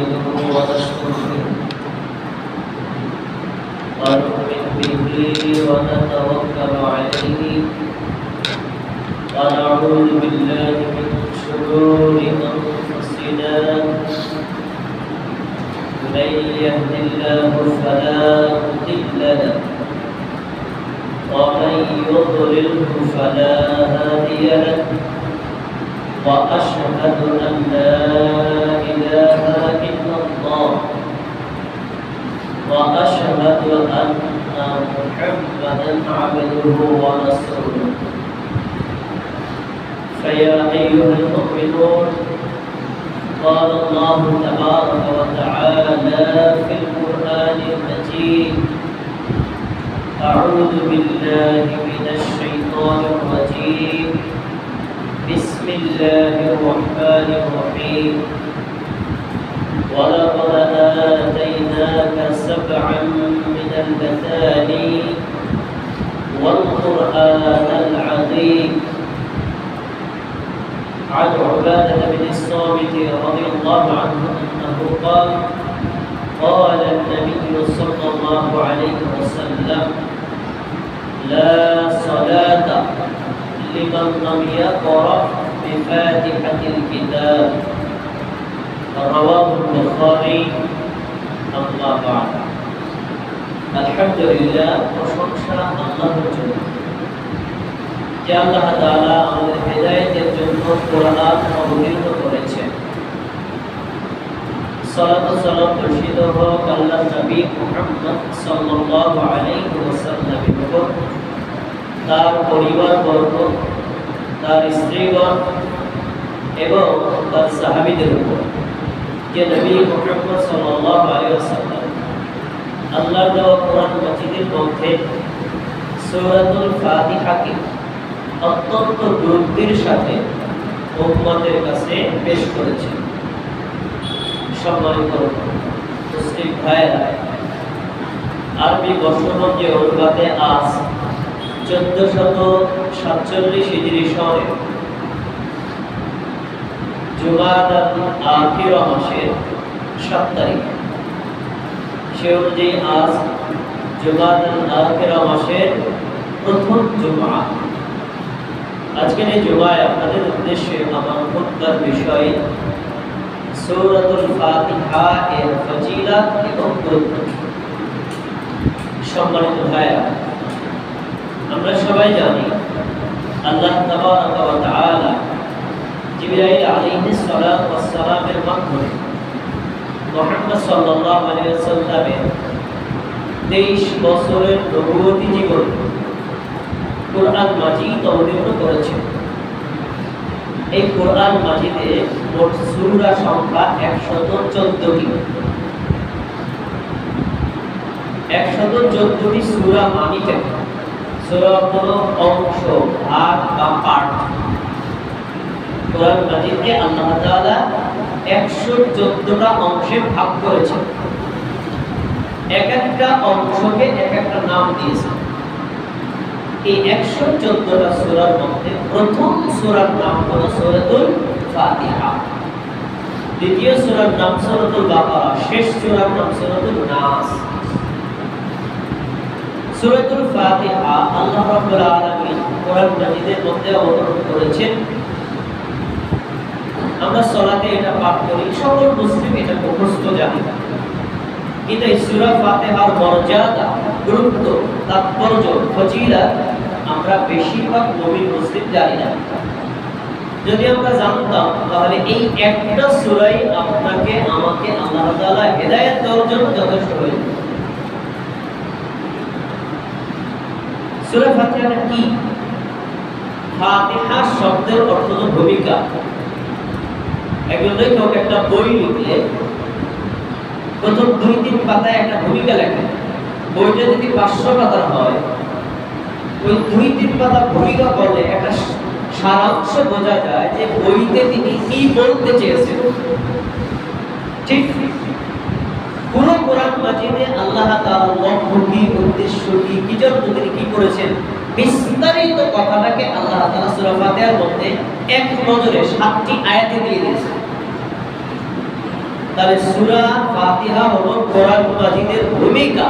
نحمده ونستغفره ونؤمن به ونتوكل عليه ونعوذ بالله من شرور أنفسنا من يهد الله فلا مضل له ومن يضلله فلا هادي له وأشهد أن لا إله إلا الله وأشهد أن محمدا عبده ورسوله فيا أيها المؤمنون قال الله تبارك وتعالى في القرآن المجيد أعوذ بالله من الشيطان الرجيم بسم الله الرحمن الرحيم ولقد آتيناك سبعا من المثاني والقرآن العظيم عن عبادة بن الصامت رضي الله عنه أنه قال قال النبي صلى الله عليه وسلم لا صلاة لمن لم يقرأ بفاتحة الكتاب رواه البخاري أما بعد الحمد لله প্রশংসা আল্লাহর জন্য যে আল্লাহ তাআলা আমাদের হেদায়েতের জন্য কোরআন অবতীর্ণ করেছেন সালাত ও সালাম বর্ষিত হোক আল্লাহর নবী মুহাম্মদ সাল্লাল্লাহু আলাইহি ওয়াসাল্লামের উপর তার পরিবারবর্গ তার স্ত্রীগণ এবং তার সাহাবীদের উপর যে নবী মুহাম্মদ সাল্লাল্লাহু আলাইহি ওয়াসাল্লাম আল্লাহর দেওয়া কোরআন মাজিদের মধ্যে সূরাতুল ফাতিহাকে অত্যন্ত গুরুত্বের সাথে উম্মতের কাছে পেশ করেছেন। সম্মানিত মুসলিম ভাইয়েরা, আরবি বর্ষপঞ্জি অনুপাতে আজ 1447 হিজরি সনে জুমাদাল আখির মাসের 7 তারিখ, সে অনুযায়ী আজ জুমাদাল আখির মাসের প্রথম জুমা। আজকের এই জুমায় আপনাদের উদ্দেশ্যে আমার খুতবার বিষয় সূরাতুল ফাতিহা এর ফজিলত এবং গুরুত্ব। সম্মানিত ভাইরা, আমরা সবাই জানি আল্লাহ তাবারাকা ওয়া তাআলা জিবরাইল আলাইহিস সালাতু ওয়াস সালামের মাধ্যমে মুহাম্মদ সাল্লাল্লাহু আলাইহি ওয়াসাল্লামের 23 বছরের নবুয়তি জীবন কোরআন মাজিদ অবতীর্ণ করেছেন। এই কোরআন মাজিদে মোট সূরা সংখ্যা 114টি। 114টি সূরা মানে কি? সূরা হলো অংশ, ভাগ বা পার্ট। কোরআন মাজিদকে আল্লাহ তাআলা 114টা অংশে ভাগ করেছেন। এক একটা অংশকে এক একটা নাম দিয়েছেন। এই 114টা সূরার মধ্যে প্রথম সূরার নাম হলো সূরাতুল ফাতিহা, দ্বিতীয় সূরার নাম সূরাতুল বাকারা, শেষ সূরার নাম সূরাতুল নাস। সূরাতুল ফাতিহা আল্লাহ রাব্বুল আলামিন কোরআন মাজিদের মধ্যে অবতরণ করেছেন। আমরা সালাতে এটা পাঠ করি, সকল মুসলিম এটা মুখস্থ জানে। কিন্তু এই সূরা ফাতিহার মর্যাদা, গুরুত্ব, তাৎপর্য, ফজিলত আমরা বেশিরভাগ মুমিন মুসলিম জানি না। যদি আমরা জানতাম তাহলে এই একটা সূরাই আপনাকে আমাকে আল্লাহ তাআলা হেদায়েত দেওয়ার জন্য যথেষ্ট হয়ে যাবে। সূরা ফাতিহা কি? ফাতিহা শব্দের অর্থ হলো ভূমিকা। একজন লেখক একটা বই লিখলে প্রথম 2-3 পাতায় একটা ভূমিকা লেখে। বইটা যদি 500 পাতার হয়, ওই 2-3 পাতা ভূমিকা পড়লে একটা সারাংশ বোঝা যায় যে বইতে তিনি কি বলতে চেয়েছেন। ঠিক পুরো কোরআন মাজিদে আল্লাহ তাআলার লক্ষ্য কি, উদ্দেশ্য কি, কি জন্য তিনি কি করেছেন, বিস্তারিত কথাটাকে আল্লাহ তাআলা সূরা ফাতিহার মধ্যে এক নজরে 7টি আয়াতে দিয়ে দিয়েছেন। তাহলে সূরা ফাতিহা হলো কোরআন মাজিদের ভূমিকা।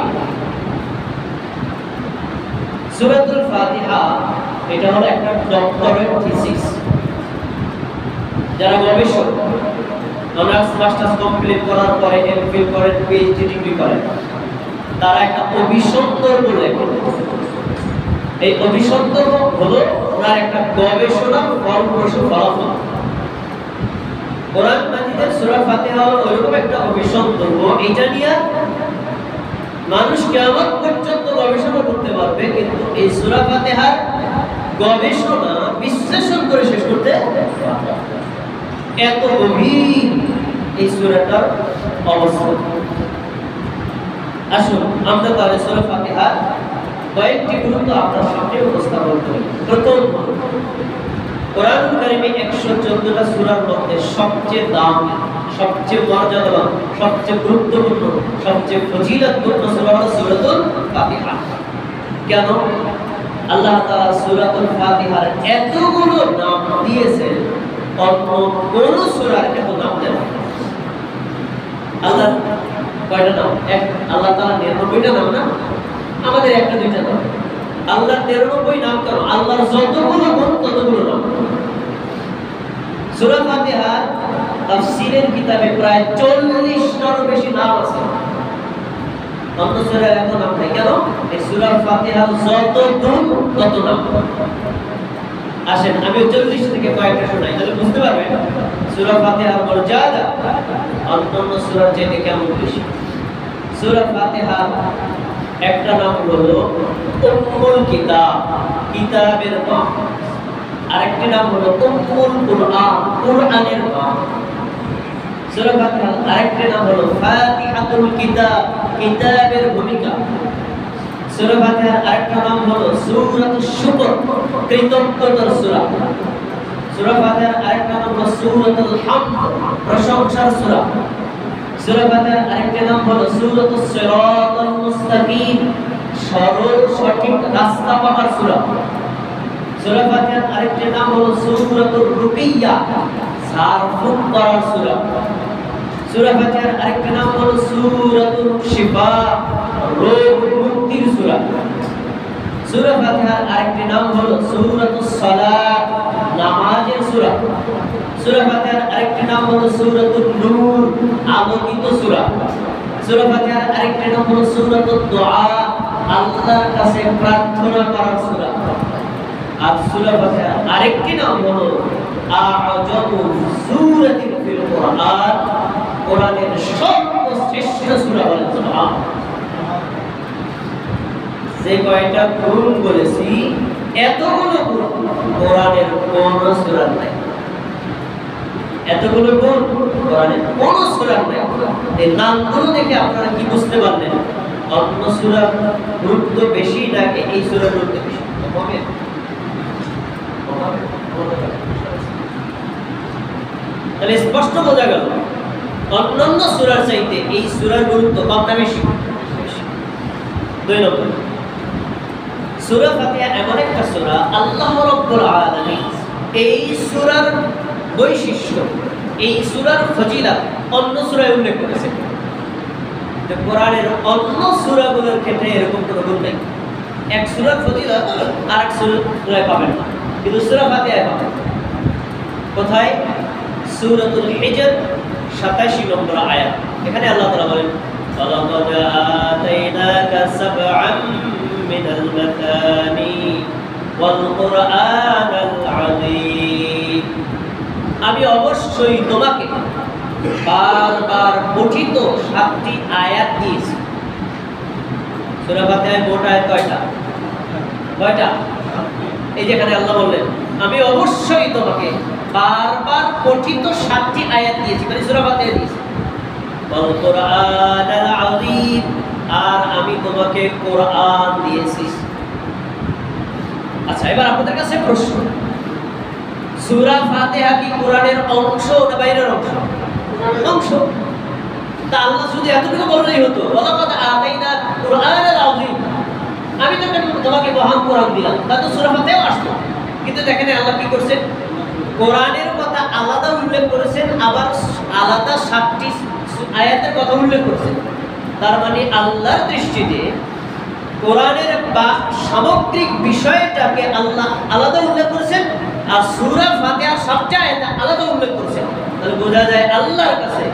সূরাতুল ফাতিহা এটা হলো একটা ডক্টরেট থিসিস। যারা গবেষক অনার্স মাস্টার্স কমপ্লিট করার পরে এমফিল করেন, পিএইচডি ডিগ্রি করেন, তারা একটা অভিসন্দর্ভ লেখেন। এই অভিসন্দর্ভ হলো ওনার একটা গবেষণা ফলপ্রসূ ফলাফল। কোরআন মাজিদের সূরা ফাতিহা হলো ওইরকম একটা অভিসন্দর্ভ, এটা নিয়ে মানুষ কিয়ামত পর্যন্ত গবেষণা করতে পারবে, কিন্তু এই সূরা ফাতিহার গবেষণা বিশ্লেষণ করে শেষ করতে পারবে। এত গভীর এই সূরাটার অবস্থা। আসুন আমরা তাহলে সূরা ফাতিহার কয়েকটি গুরুত্ব আপনার সামনে উপস্থাপন করি। প্রথম, কোরআনুল কারীমে 114টা সূরার মধ্যে সবচেয়ে দামি, সবচেয়ে মর্যাদাবান, সবচেয়ে গুরুত্বপূর্ণ, সবচেয়ে ফজিলতপূর্ণ সূরা হলো সূরাতুল ফাতিহা। কেন? আল্লাহ তাআলা সূরাতুল ফাতিহার এতগুলো নাম দিয়েছেন, অন্য কোন সূরার এত নাম দেন না। আল্লাহ কয়টা নাম? এক, আল্লাহ তাআলা 99টা নাম না, আমাদের একটা দুইটা নাম। আল্লাহর 93 নাম কেন? আল্লাহর যতগুলো গুণ ততগুলো নাম। সূরা ফাতিহা তাফসীরের কিতাবে প্রায় 40টারও বেশি নাম আছে। অন্য সূরার এত নাম নাই কেন? এই সূরা ফাতিহার যত গুণ তত নাম। আসেন আমি 40 থেকে কয়েকটা শোনাই, তাহলে বুঝতে পারবেন সূরা ফাতিহার মর্যাদা অন্যান্য সূরার চেয়ে কেমন বেশি। সূরা ফাতিহা একটা নাম হলো উম্মুল কিতাব, কিতাবের মা। আরেকটি নাম হলো উম্মুল কুরআন, কুরআনের মা। সূরা ফাতিহার আরেকটি নাম হলো ফাতিহাতুল কিতাব, কিতাবের ভূমিকা। সূরা ফাতিহার আরেকটা নাম হলো সূরাতুশ শুকর, কৃতজ্ঞতার সূরা। সূরা ফাতিহার আরেকটা নাম হলো সূরাতুল হামদ, প্রশংসার সূরা। সূরা ফাতিহার আরেকটা নাম হলো সূরাতুস সিরাতাল মুস্তাকিম, সরল সঠিক রাস্তা পাওয়ার সূরা। সূরা ফাতিহার আরেকটা নাম হলো সূরাতুর রুকিয়া, ঝাড়ফুঁক করার সূরা। সূরা ফাতিহার আরেকটা নাম হলো সূরাতুল শিফা, রোগ মুক্তির সূরা। সূরা ফাতিহার আরেকটা নাম হলো সূরাতুস সালাত, নামাজের সূরা। সূরা ফাতিহার আরেকটা নাম হলো সূরাতুন নূর, আলোকিত সূরা। সূরা ফাতিহার আরেকটা নাম হলো সূরাতুদ দুআ, আল্লাহর কাছে প্রার্থনা করার সূরা। আর সূরা ফাতিহার আরেকটি নাম হলো আ'জামু সূরাতিন ফিল কুরআন, কোরআনের সর্বশ্রেষ্ঠ সূরা বলেন সুবহানাল্লাহ। যে কয়টা গুণ বলেছি, এতগুলো গুণ কোরআনের কোন সূরার নাই। এতগুলো গুণ কোরআনের কোন সূরার নাই। এই নামগুলো দেখে আপনারা কি বুঝতে পারলেন? অন্য সূরার গুরুত্ব বেশি নাকি এই সূরার গুরুত্ব বেশি? তাহলে স্পষ্ট বোঝা গেল অন্যান্য সূরার চাইতে এই সূরার গুরুত্ব কম না বেশি? দুই নম্বর, সূরা ফাতিহা এমন একটা সূরা আল্লাহ রাব্বুল আলামিন এই সূরার বৈশিষ্ট্য, এই সূরার ফজিলত অন্য সূরায় উল্লেখ করেছেন। যে কোরআনের অন্য সূরাগুলোর ক্ষেত্রে এরকম কোনো গুণ নেই। এক সূরার ফজিলত আরেক সূরায় পাবেন না, কিন্তু সূরা ফাতিহায় পাবেন। কোথায়? সূরাতুল হিজর 87 নম্বর আয়াত। এখানে আল্লাহ তাআলা বলেন ওয়ালাকাদ আতাইনাকা সাবআম মিনাল মাথানি ওয়াল কুরআনাল আযীম। আমি অবশ্যই তোমাকে বারবার পঠিত 7টি আয়াত দিয়েছি। সূরা ফাতিহায় মোট আয়াত কয়টা? কয়টা? এই যেখানে আল্লাহ বললেন আমি অবশ্যই তোমাকে বারবার পঠিত 7টি আয়াত দিয়েছি, মানে সূরা ফাতিহা দিয়েছি। ওয়াল কুরআনাল আযীম, আর আমি তোমাকে কোরআন দিয়েছি। আচ্ছা, এবার আপনাদের কাছে প্রশ্ন, সূরা ফাতিহা কি কোরআনের অংশ না বাইরের অংশ? অংশ। তা আল্লাহ শুধু এতটুকু বললেই হতো ওয়ালাকাদ আতাইনা কুরআনাল আযীম, আমি তোমাকে মহান কোরআন দিলাম, তা তো সূরা ফাতিহাও আসতো। কিন্তু দেখেন আল্লাহ কি করছেন, কোরআনের কথা আলাদা উল্লেখ করেছেন, আবার আলাদা 7টি আয়াতের কথা উল্লেখ করেছেন। তার মানে আল্লাহর দৃষ্টিতে কোরআনের বা সামগ্রিক বিষয়টাকে আল্লাহ আলাদা উল্লেখ করেছেন, আর সূরা ফাতিহার সবটা আয়াত আলাদা উল্লেখ করেছেন। তাহলে বোঝা যায় আল্লাহর কাছে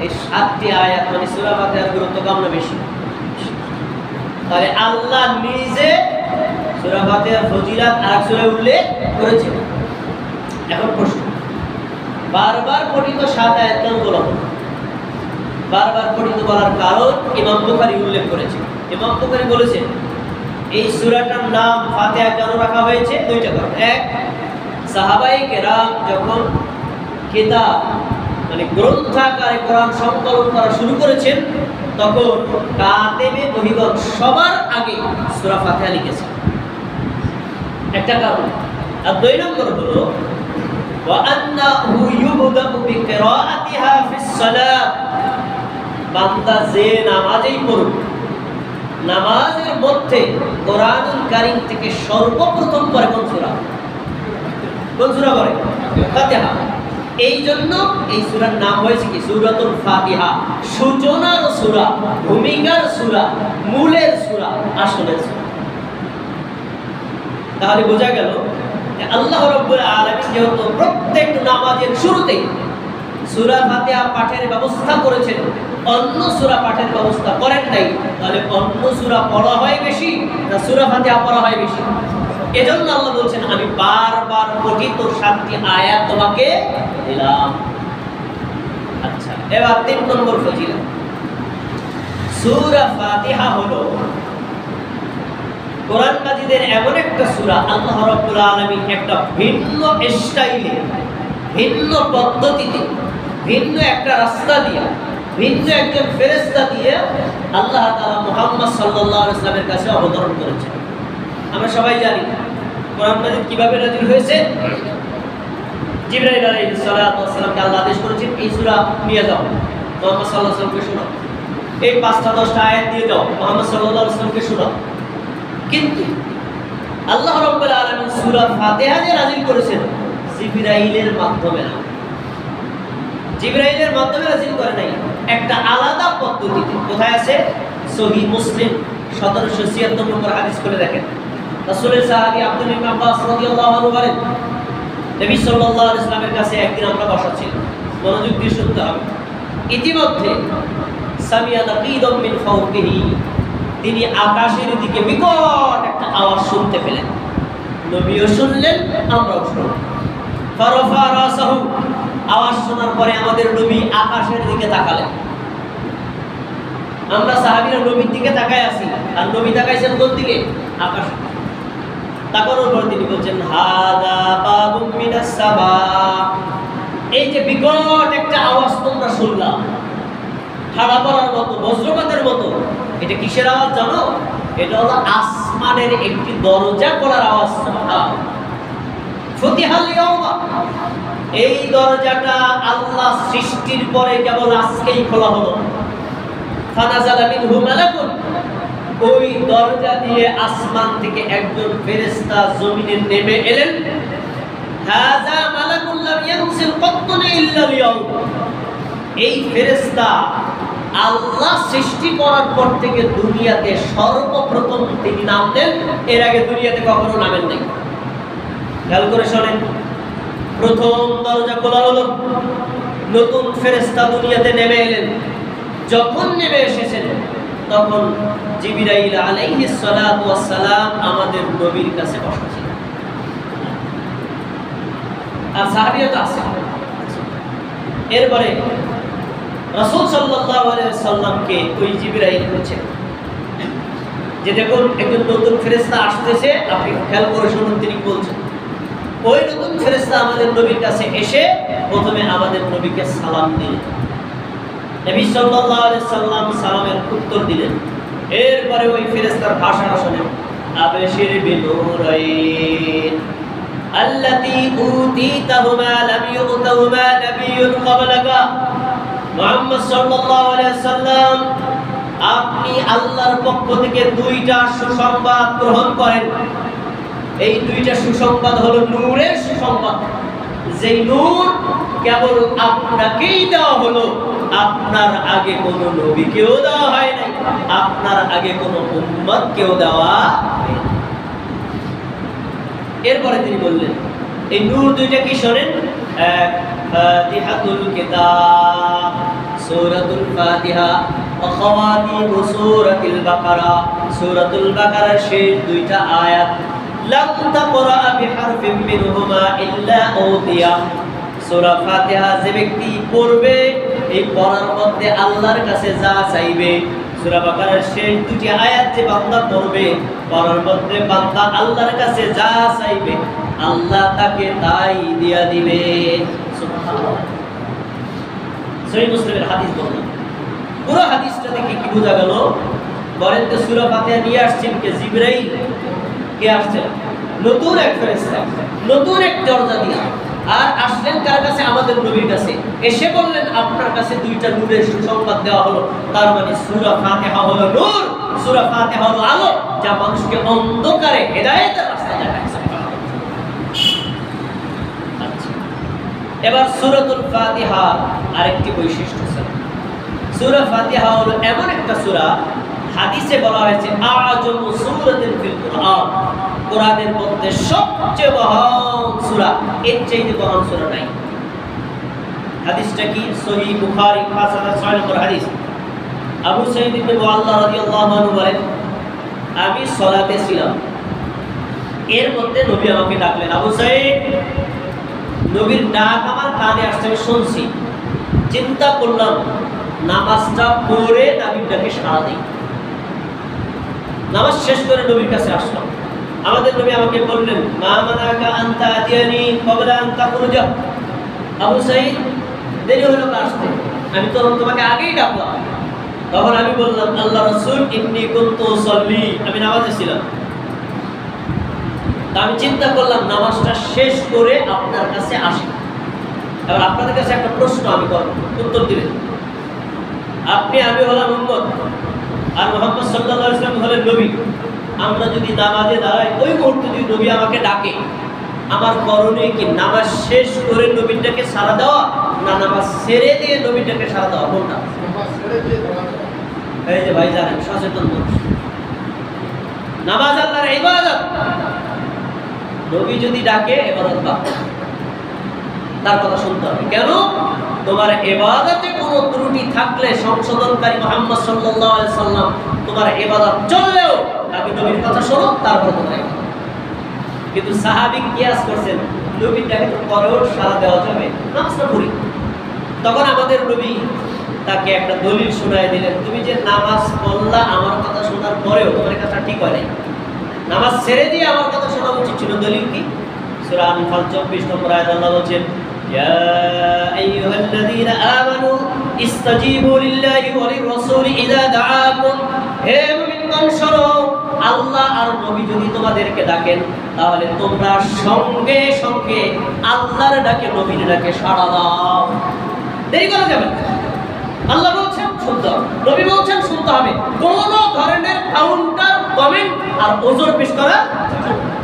এই 7টি আয়াত মানে সূরা ফাতিহার গুরুত্ব কম না বেশি? তাহলে আল্লাহ নিজে সূরা ফাতিহার ফজিলত আর সূরায় উল্লেখ করেছেন। এখন প্রশ্ন, বারবার পঠিত 7 আয়াত কেন বলা হলো? বারবার পঠিত বলার কারণ ইমাম বুখারী উল্লেখ করেছেন। ইমাম বুখারী বলেছেন এই সূরাটার নাম ফাতিহা কেন রাখা হয়েছে? দুইটা কারণ। এক, সাহাবায়ে কেরাম যখন কিতাব মানে গ্রন্থাকারে কোরআন সংকলন করা শুরু করেছেন, তখন কাতেবে ওহীগণ সবার আগে সূরা ফাতিহা লিখেছেন, একটা কারণ। আর দুই নম্বর হলো ওয়া আন্নাহু ইউবদাউ বিকিরাআতিহা ফিস সালাত, বান্দা যে নামাজেই পড়ুক, নামাজের মধ্যে কোরআনুল কারীম থেকে সর্বপ্রথম পড়ে কোন সূরা? কোন সূরা পড়ে? ফাতিহা। এই জন্য এই সূরার নাম হয়েছে কি? সূরাতুল ফাতিহা। সূচনার সূরা, ভূমিকার সূরা, মূলের সূরা, আসলের সূরা। তাহলে বোঝা গেল যে আল্লাহ রাব্বুল আলামিন যেহেতু প্রত্যেক নামাজের শুরুতেই সূরা ফাতিহা পাঠের ব্যবস্থা করেছেন, অন্য সূরা পাঠের ব্যবস্থা করেন নাই, তাহলে অন্য সূরা পড়া হয় বেশি না সূরা ফাতিহা পড়া হয় বেশি? এজন্য আল্লাহ বলছেন আমি বারবার পঠিত 7টি আয়াত তোমাকে দিলাম। আচ্ছা, এবার 3 নম্বর ফজিলত। সূরা ফাতিহা হলো কোরআন মাজিদের এমন একটা সূরা আল্লাহ রাব্বুল আলামিন একটা ভিন্ন স্টাইলে, ভিন্ন পদ্ধতিতে, ভিন্ন একটা রাস্তা দিয়ে, ভিন্ন একজন ফেরেশতা দিয়ে আল্লাহ তাআলা মুহাম্মদ সাল্লাল্লাহু আলাইহি ওয়াসাল্লামের কাছে অবতরণ করেছেন। আমরা সবাই জানি কোরআন মাজিদ কিভাবে নাযিল হয়েছে। জিবরাইল আলাইহিস সালাতু ওয়াস সালামকে আল্লাহ আদেশ করেছেন এই সূরা নিয়ে যাও, মুহাম্মদ সাল্লাল্লাহু আলাইহি ওয়াসাল্লামকে শোনাও। এই 5টা 10টা আয়াত দিয়ে দাও, মুহাম্মদ সাল্লাল্লাহু আলাইহি ওয়াসাল্লামকে শোনাও। কিন্তু আল্লাহ রাব্বুল আলামিন সূরা ফাতিহা যে নাযিল করেছেন জিবরাইলের মাধ্যমে না, জিবরাইলের মাধ্যমে নাযিল করে নাই, একটা আলাদা পদ্ধতিতে। কোথায় আছে? সহিহ মুসলিম 1776 নম্বর হাদিস করে দেখেন। রাসূলের সাহাবী আব্দুল্লাহ ইবনে আব্বাস রাদিয়াল্লাহু আনহু বলেন নবী সাল্লাল্লাহু আলাইহি ওয়াসাল্লামের কাছে একদিন আমরা বসা ছিলাম, মনোযোগ দিয়ে শুনতে হবে। ইতিমধ্যে সামিয়া নাকিদুম মিন ফাওকিহি, তিনি আকাশের দিকে বিকট একটা আওয়াজ শুনতে পেলেন। নবীও শুনলেন, আমরাও শুনলাম। ফারাফা রাসাহু, আওয়াজ শোনার পরে আমাদের নবী আকাশের দিকে তাকালেন। আমরা সাহাবীরা নবীর দিকে তাকায় আছি, আর নবী তাকাইছেন কোন দিকে? আকাশে। তাকানোর পর তিনি বলছেন হাদা বাবুম মিনাস সামা, এই যে বিকট একটা আওয়াজ তোমরা শুনলাম, ঠাড়া পড়ার মতো, বজ্রপাতের মতো, এটা কিসের আওয়াজ জানো? এটা হলো আসমানের একটি দরজা খোলার আওয়াজ। ফুতিহাল ইয়াউমা, এই দরজাটা আল্লাহ সৃষ্টির পরে কেবল আজকেই খোলা হলো। ফানাজালা মিনহু মালাকুন, ওই দরজা দিয়ে আসমান থেকে একজন ফেরেশতা জমিনে নেমে এলেন। হাযা মালাকুল লাম ইয়ানজিল কাত্তুন ইল্লা লিয়াউম, এই ফেরেশতা আল্লাহ সৃষ্টি করার পর থেকে দুনিয়াতে সর্বপ্রথম তিনি নামলেন, এর আগে দুনিয়াতে কখনো নামেন নাই। খেয়াল করে শোনেন, প্রথম দরজা খোলা হলো, নতুন ফেরেশতা দুনিয়াতে নেমে এলেন। যখন নেমে এসেছেন তখন জিবরাইল আলাইহিস সালাতু ওয়াস সালাম আমাদের নবীর কাছে বসা ছিলেন, আর সাহাবীরা তো আছেন। এরপরে রাসূল সাল্লাল্লাহু আলাইহি ওয়াসাল্লামকে ওই জিবরাইল বলেছেন যে দেখুন একজন নতুন ফেরেশতা আসতেছে, আপনি খেয়াল করে শুনুন। তিনি বলছেন ওই নতুন ফেরেশতা আমাদের নবীর কাছে এসে প্রথমে আমাদের নবীকে সালাম দিলেন। নবী সাল্লাল্লাহু আলাইহি ওয়াসাল্লাম সালামের উত্তর দিলেন। এরপরে ওই ফেরেশতার ভাষণা শুনেন, আবশির বিনুরাইন আল্লাতী উতীতাহুমা লাম ইউতাহুমা নাবিয়্যুন ক্বাবলাকা। মুহাম্মদ সাল্লাল্লাহু আলাইহি ওয়াসাল্লাম, আপনি আল্লাহর পক্ষ থেকে 2টা সুসংবাদ গ্রহণ করেন। এই 2টা সুসংবাদ হলো নূরের সুসংবাদ, যেই নূর কেবল আপনাকেই দেওয়া হলো, আপনার আগে কোনো নবীকেও দেওয়া হয় নাই, আপনার আগে কোনো উম্মতকেও দেওয়া হয় নাই। এরপরে তিনি বললেন এই নূর দুইটা কি শোনেন, ফাতিহাতুল কিতাব সূরাতুল ফাতিহা ওয়া খাওয়াতিম সূরাতুল বাকারা, সূরাতুল বাকারার শেষ দুইটা আয়াত, লাম তাকরা বিহারফিন মিনহুমা ইল্লা উতিয়া। সূরা ফাতিহা যে ব্যক্তি পড়বে এই পড়ার মধ্যে আল্লাহর কাছে যা চাইবে, সূরা বাকারার শেষ দুটি আয়াত যে বান্দা পড়বে পড়ার মধ্যে বান্দা আল্লাহর কাছে যা চাইবে আল্লাহ তাকে তাই দিয়া দিবে। সুবহানাল্লাহ। সহিহ মুসলিমের হাদিস বললাম। পুরো হাদিসটা থেকে কি বোঝা গেল? বলেন তো সূরা ফাতিহা নিয়ে আসছেন কে? জিবরাইল। কে আসছেন? নতুন এক ফেরেশতা, নতুন এক দরজা দিয়া। আর আসলেন কার কাছে? আমাদের নবীর কাছে। এসে বললেন আপনার কাছে দুইটা নূরের সুসংবাদ দেওয়া হলো। তার মানে সূরা ফাতিহা হলো নূর, সূরা ফাতিহা হলো আলো যা মানুষকে অন্ধকারে হেদায়েতের রাস্তা দেখায়। এবার সূরাতুল ফাতিহা আরেকটি বৈশিষ্ট্য আছে। সূরা ফাতিহা হলো এমন একটা সূরা, হাদিসে বলা হয়েছে আ'জামু সূরাতিন ফিল কুরআন, কোরআনের মধ্যে সবচেয়ে মহান সূরা, এর চাইতে মহান সূরা নাই। হাদিসটা কি? সহিহ বুখারী ৫০৬ নম্বর হাদিস। আবু সাঈদ ইবনে মুআল্লা রাদিয়াল্লাহু আনহু বলেন, আমি সালাতে ছিলাম, এর মধ্যে নবী আমাকে ডাকলেন, আবু সাঈদ। নবীর ডাক আমার কানে আসছে, আমি শুনছি। চিন্তা করলাম নামাজটা পড়ে নবীর ডাকে সাড়া দিই। নামাজ শেষ করে নবীর কাছে আসলাম। আমাদের নবী আমাকে বললেন, মা মানাকা আন তাতিয়ানি ক্বাবলা আন তাখরুজা। আবু সাঈদ, দেরি হলো আসতে, আমি তো তোমাকে আগেই ডাকলাম। তখন আমি বললাম, আল্লাহ রাসূল ইন্নী কুনতু উসাল্লি, আমি নামাজে ছিলাম। আমি চিন্তা করলাম নামাজটা শেষ করে আপনার কাছে আসি। এবার আপনাদের কাছে একটা প্রশ্ন আমি করব, উত্তর দিবেন। আপনি, আমি হলাম উম্মত, আর মুহাম্মদ সাল্লাল্লাহু আলাইহি ওয়াসাল্লাম হলেন নবী। আমরা যদি নামাজে দাঁড়াই, ওই মুহূর্তে যদি নবী আমাকে ডাকে, আমার করণীয় কি? নামাজ শেষ করে নবীটাকে সাড়া দেওয়া, না নামাজ ছেড়ে দিয়ে নবীটাকে সাড়া দেওয়া? কোনটা? এই যে ভাই জানেন, সচেতন মানুষ। নামাজ আল্লাহর ইবাদত। নবী যদি ডাকে ইবাদত বা তার কথা শুনতে হবে। কেন? তোমার ইবাদতে কোনো ত্রুটি থাকলে সংশোধনকারী মুহাম্মদ সাল্লাল্লাহু আলাইহি সাল্লাম, তোমার ইবাদত চললেও আগে নবীর কথা শোনো, তারপর তোমার ইবাদত। কিন্তু সাহাবী কিয়াস করছেন, নবীর ডাকে তো পরেও সাড়া দেওয়া যাবে, নামাজটা পড়ি। তখন আমাদের নবী তাকে একটা দলিল শোনায় দিলেন, তুমি যে নামাজ পড়লা আমার কথা শোনার পরেও তোমার কাছে ঠিক হয় নাই, নামাজ ছেড়ে দিয়ে আমার কথা শোনা উচিত ছিল। দলিল কি? সূরা আনফাল ২৪ নম্বর আয়াত আল্লাহ বলেন, ইয়া আইয়ুহাল্লাযীনা আমানু ইসতাজীবু লিল্লাহি ওয়া লির-রাসূলি ইযা দাআকুম। হে মুমিনগণ শোনো, আল্লাহ আর নবী যদি তোমাদেরকে ডাকেন তাহলে তোমরা সঙ্গে সঙ্গে আল্লাহর ডাকে নবীর ডাকে সাড়া দাও, দেরি করা যাবে না। আল্লাহ বলছেন শুনতে হবে, নবী বলছেন শুনতে হবে। কোন ধরনের কাউন্টার কমেন্ট আর ওজোর পেশ করা যাবে না।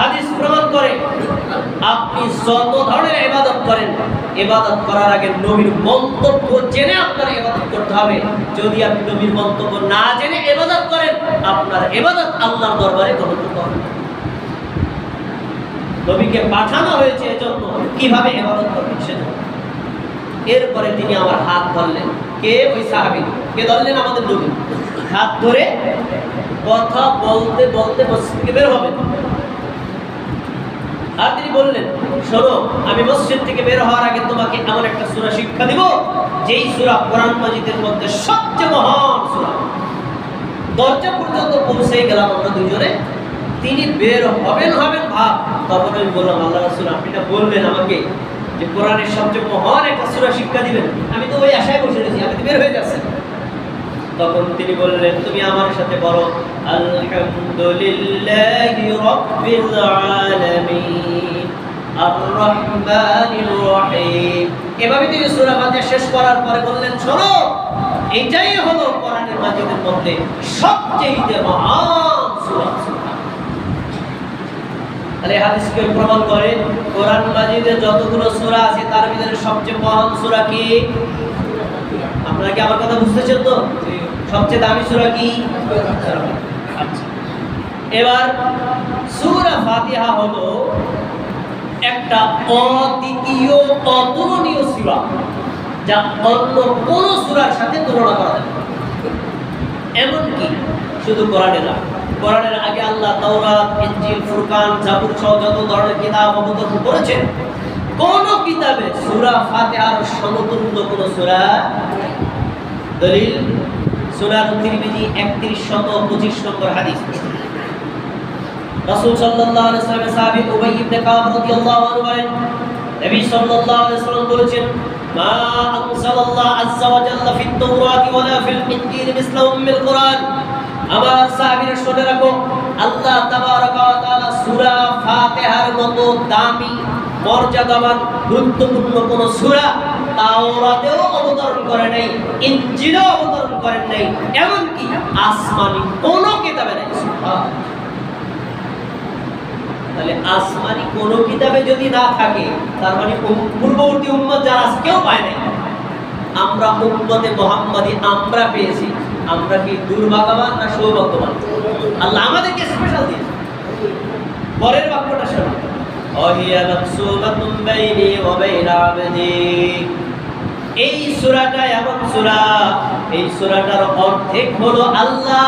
হাদিস প্রমাণ করে আপনি যত ধরনের ইবাদত করেন, ইবাদত করার আগে নবীর মন্তব্য জেনে আপনার ইবাদত করতে হবে। যদি আপনি নবীর মন্তব্য না জেনে ইবাদত করেন, আপনার ইবাদত আল্লাহর দরবারে গ্রহণযোগ্য হবে না। নবীকে পাঠানো হয়েছে এজন্য কিভাবে ইবাদত করবেন সেজন্য। এরপরে তিনি আমার হাত ধরলেন। কে? ওই সাহাবী। কে ধরলেন? আমাদের নবী। হাত ধরে কথা বলতে বলতে মসজিদ থেকে বের হবেন। আর তিনি বললেন, শোনো, আমি মসজিদ থেকে বের হওয়ার আগে তোমাকে এমন একটা সূরা শিক্ষা দিব, যেই সূরা কোরআন মাজিদের মধ্যে সবচেয়ে মহান সূরা। দরজা পর্যন্ত পৌঁছে গেলাম আমরা দুজনে। তিনি বের হবেন ভাব, তখন আমি বললাম, আল্লাহ রাসূল আপনি না বললেন আমাকে যে কোরআনের সবচেয়ে মহান একটা সূরা শিক্ষা দিবেন, আমি তো ওই আশায় বসে রয়েছি, আমি তো বের হয়ে যাচ্ছি। তখন তিনি বললেন, তুমি আমার সাথে বলো, আলহামদুলিল্লাহি রাব্বিল আলামিন আর রহমানির রহিম। এভাবে তিনি সূরা ফাতিহা শেষ করার পরে বললেন, শোনো, এইটাই হলো কোরআনের মাজিদের মধ্যে সবচেয়ে মহান সূরা। তাহলে হাদিসকে প্রমাণ করে কোরআন মাজিদে যতগুলো সূরা আছে তার ভিতরে সবচেয়ে মহান সূরা কি? আপনারা কি আমার কথা বুঝতেছেন তো? সবচেয়ে দামি সূরা কি? আচ্ছা, এবার সূরা ফাতিহা হলো একটা অদ্বিতীয় অতুলনীয় সূরা, যা অন্য কোন সূরার সাথে তুলনা করা যায় না। এমনকি শুধু কোরআনের না, কোরআনের আগে আল্লাহ তাওরাত, ইনজিল, ফুরকান, জাবুর সহ যত ধরনের কিতাব অবতরণ করেছেন, কোন কিতাবে সূরা ফাতিহার সমতুল্য কোন সূরা? দলিল সুনান তিরমিজি 3125 নম্বর হাদিস। রাসূল সাল্লাল্লাহু আলাইহি ওয়াসাল্লাম সাহাবী উবাই ইবনে কাব রাদিয়াল্লাহু আনহু বলেন, নবী সাল্লাল্লাহু আলাইহি ওয়াসাল্লাম বলেছেন, মা আনজালাল্লাহু আযজা ওয়া জাল্লা ফিত তাওরাতি ওয়ালা ফিল ইনজিল মিসলা উম্মিল কুরআন। আমার সাহাবীরা শুনে রাখো, আল্লাহ তাবারাকা ওয়া তাআলা সূরা ফাতিহার মতো দামি, মর্যাদাবান, গুরুত্বপূর্ণ কোন সূরা তাওরাতেও অবতরণ করে নাই, ইনজিলেও অবতরণ করেন নাই, এমনকি আসমানি কোন কিতাবে নাই। তাহলে আসমানি কোন কিতাবে যদি না থাকে, তার মানে পূর্ববর্তী উম্মত যারা আজকেও পায় নাই, আমরা উম্মতে মুহাম্মাদি আমরা পেয়েছি। আমরা কি দুর্ভাগ্যবান না সৌভাগ্যবান? আল্লাহ আমাদেরকে স্পেশাল দিয়েছে। পরের বাক্যটা শোনো, ওয়াহিয়া মাকসুমাতুন বাইনি ওয়া বাইনা আবদি। এই সূরাটা এমন সূরা, এই সূরাটার অর্ধেক হলো আল্লাহ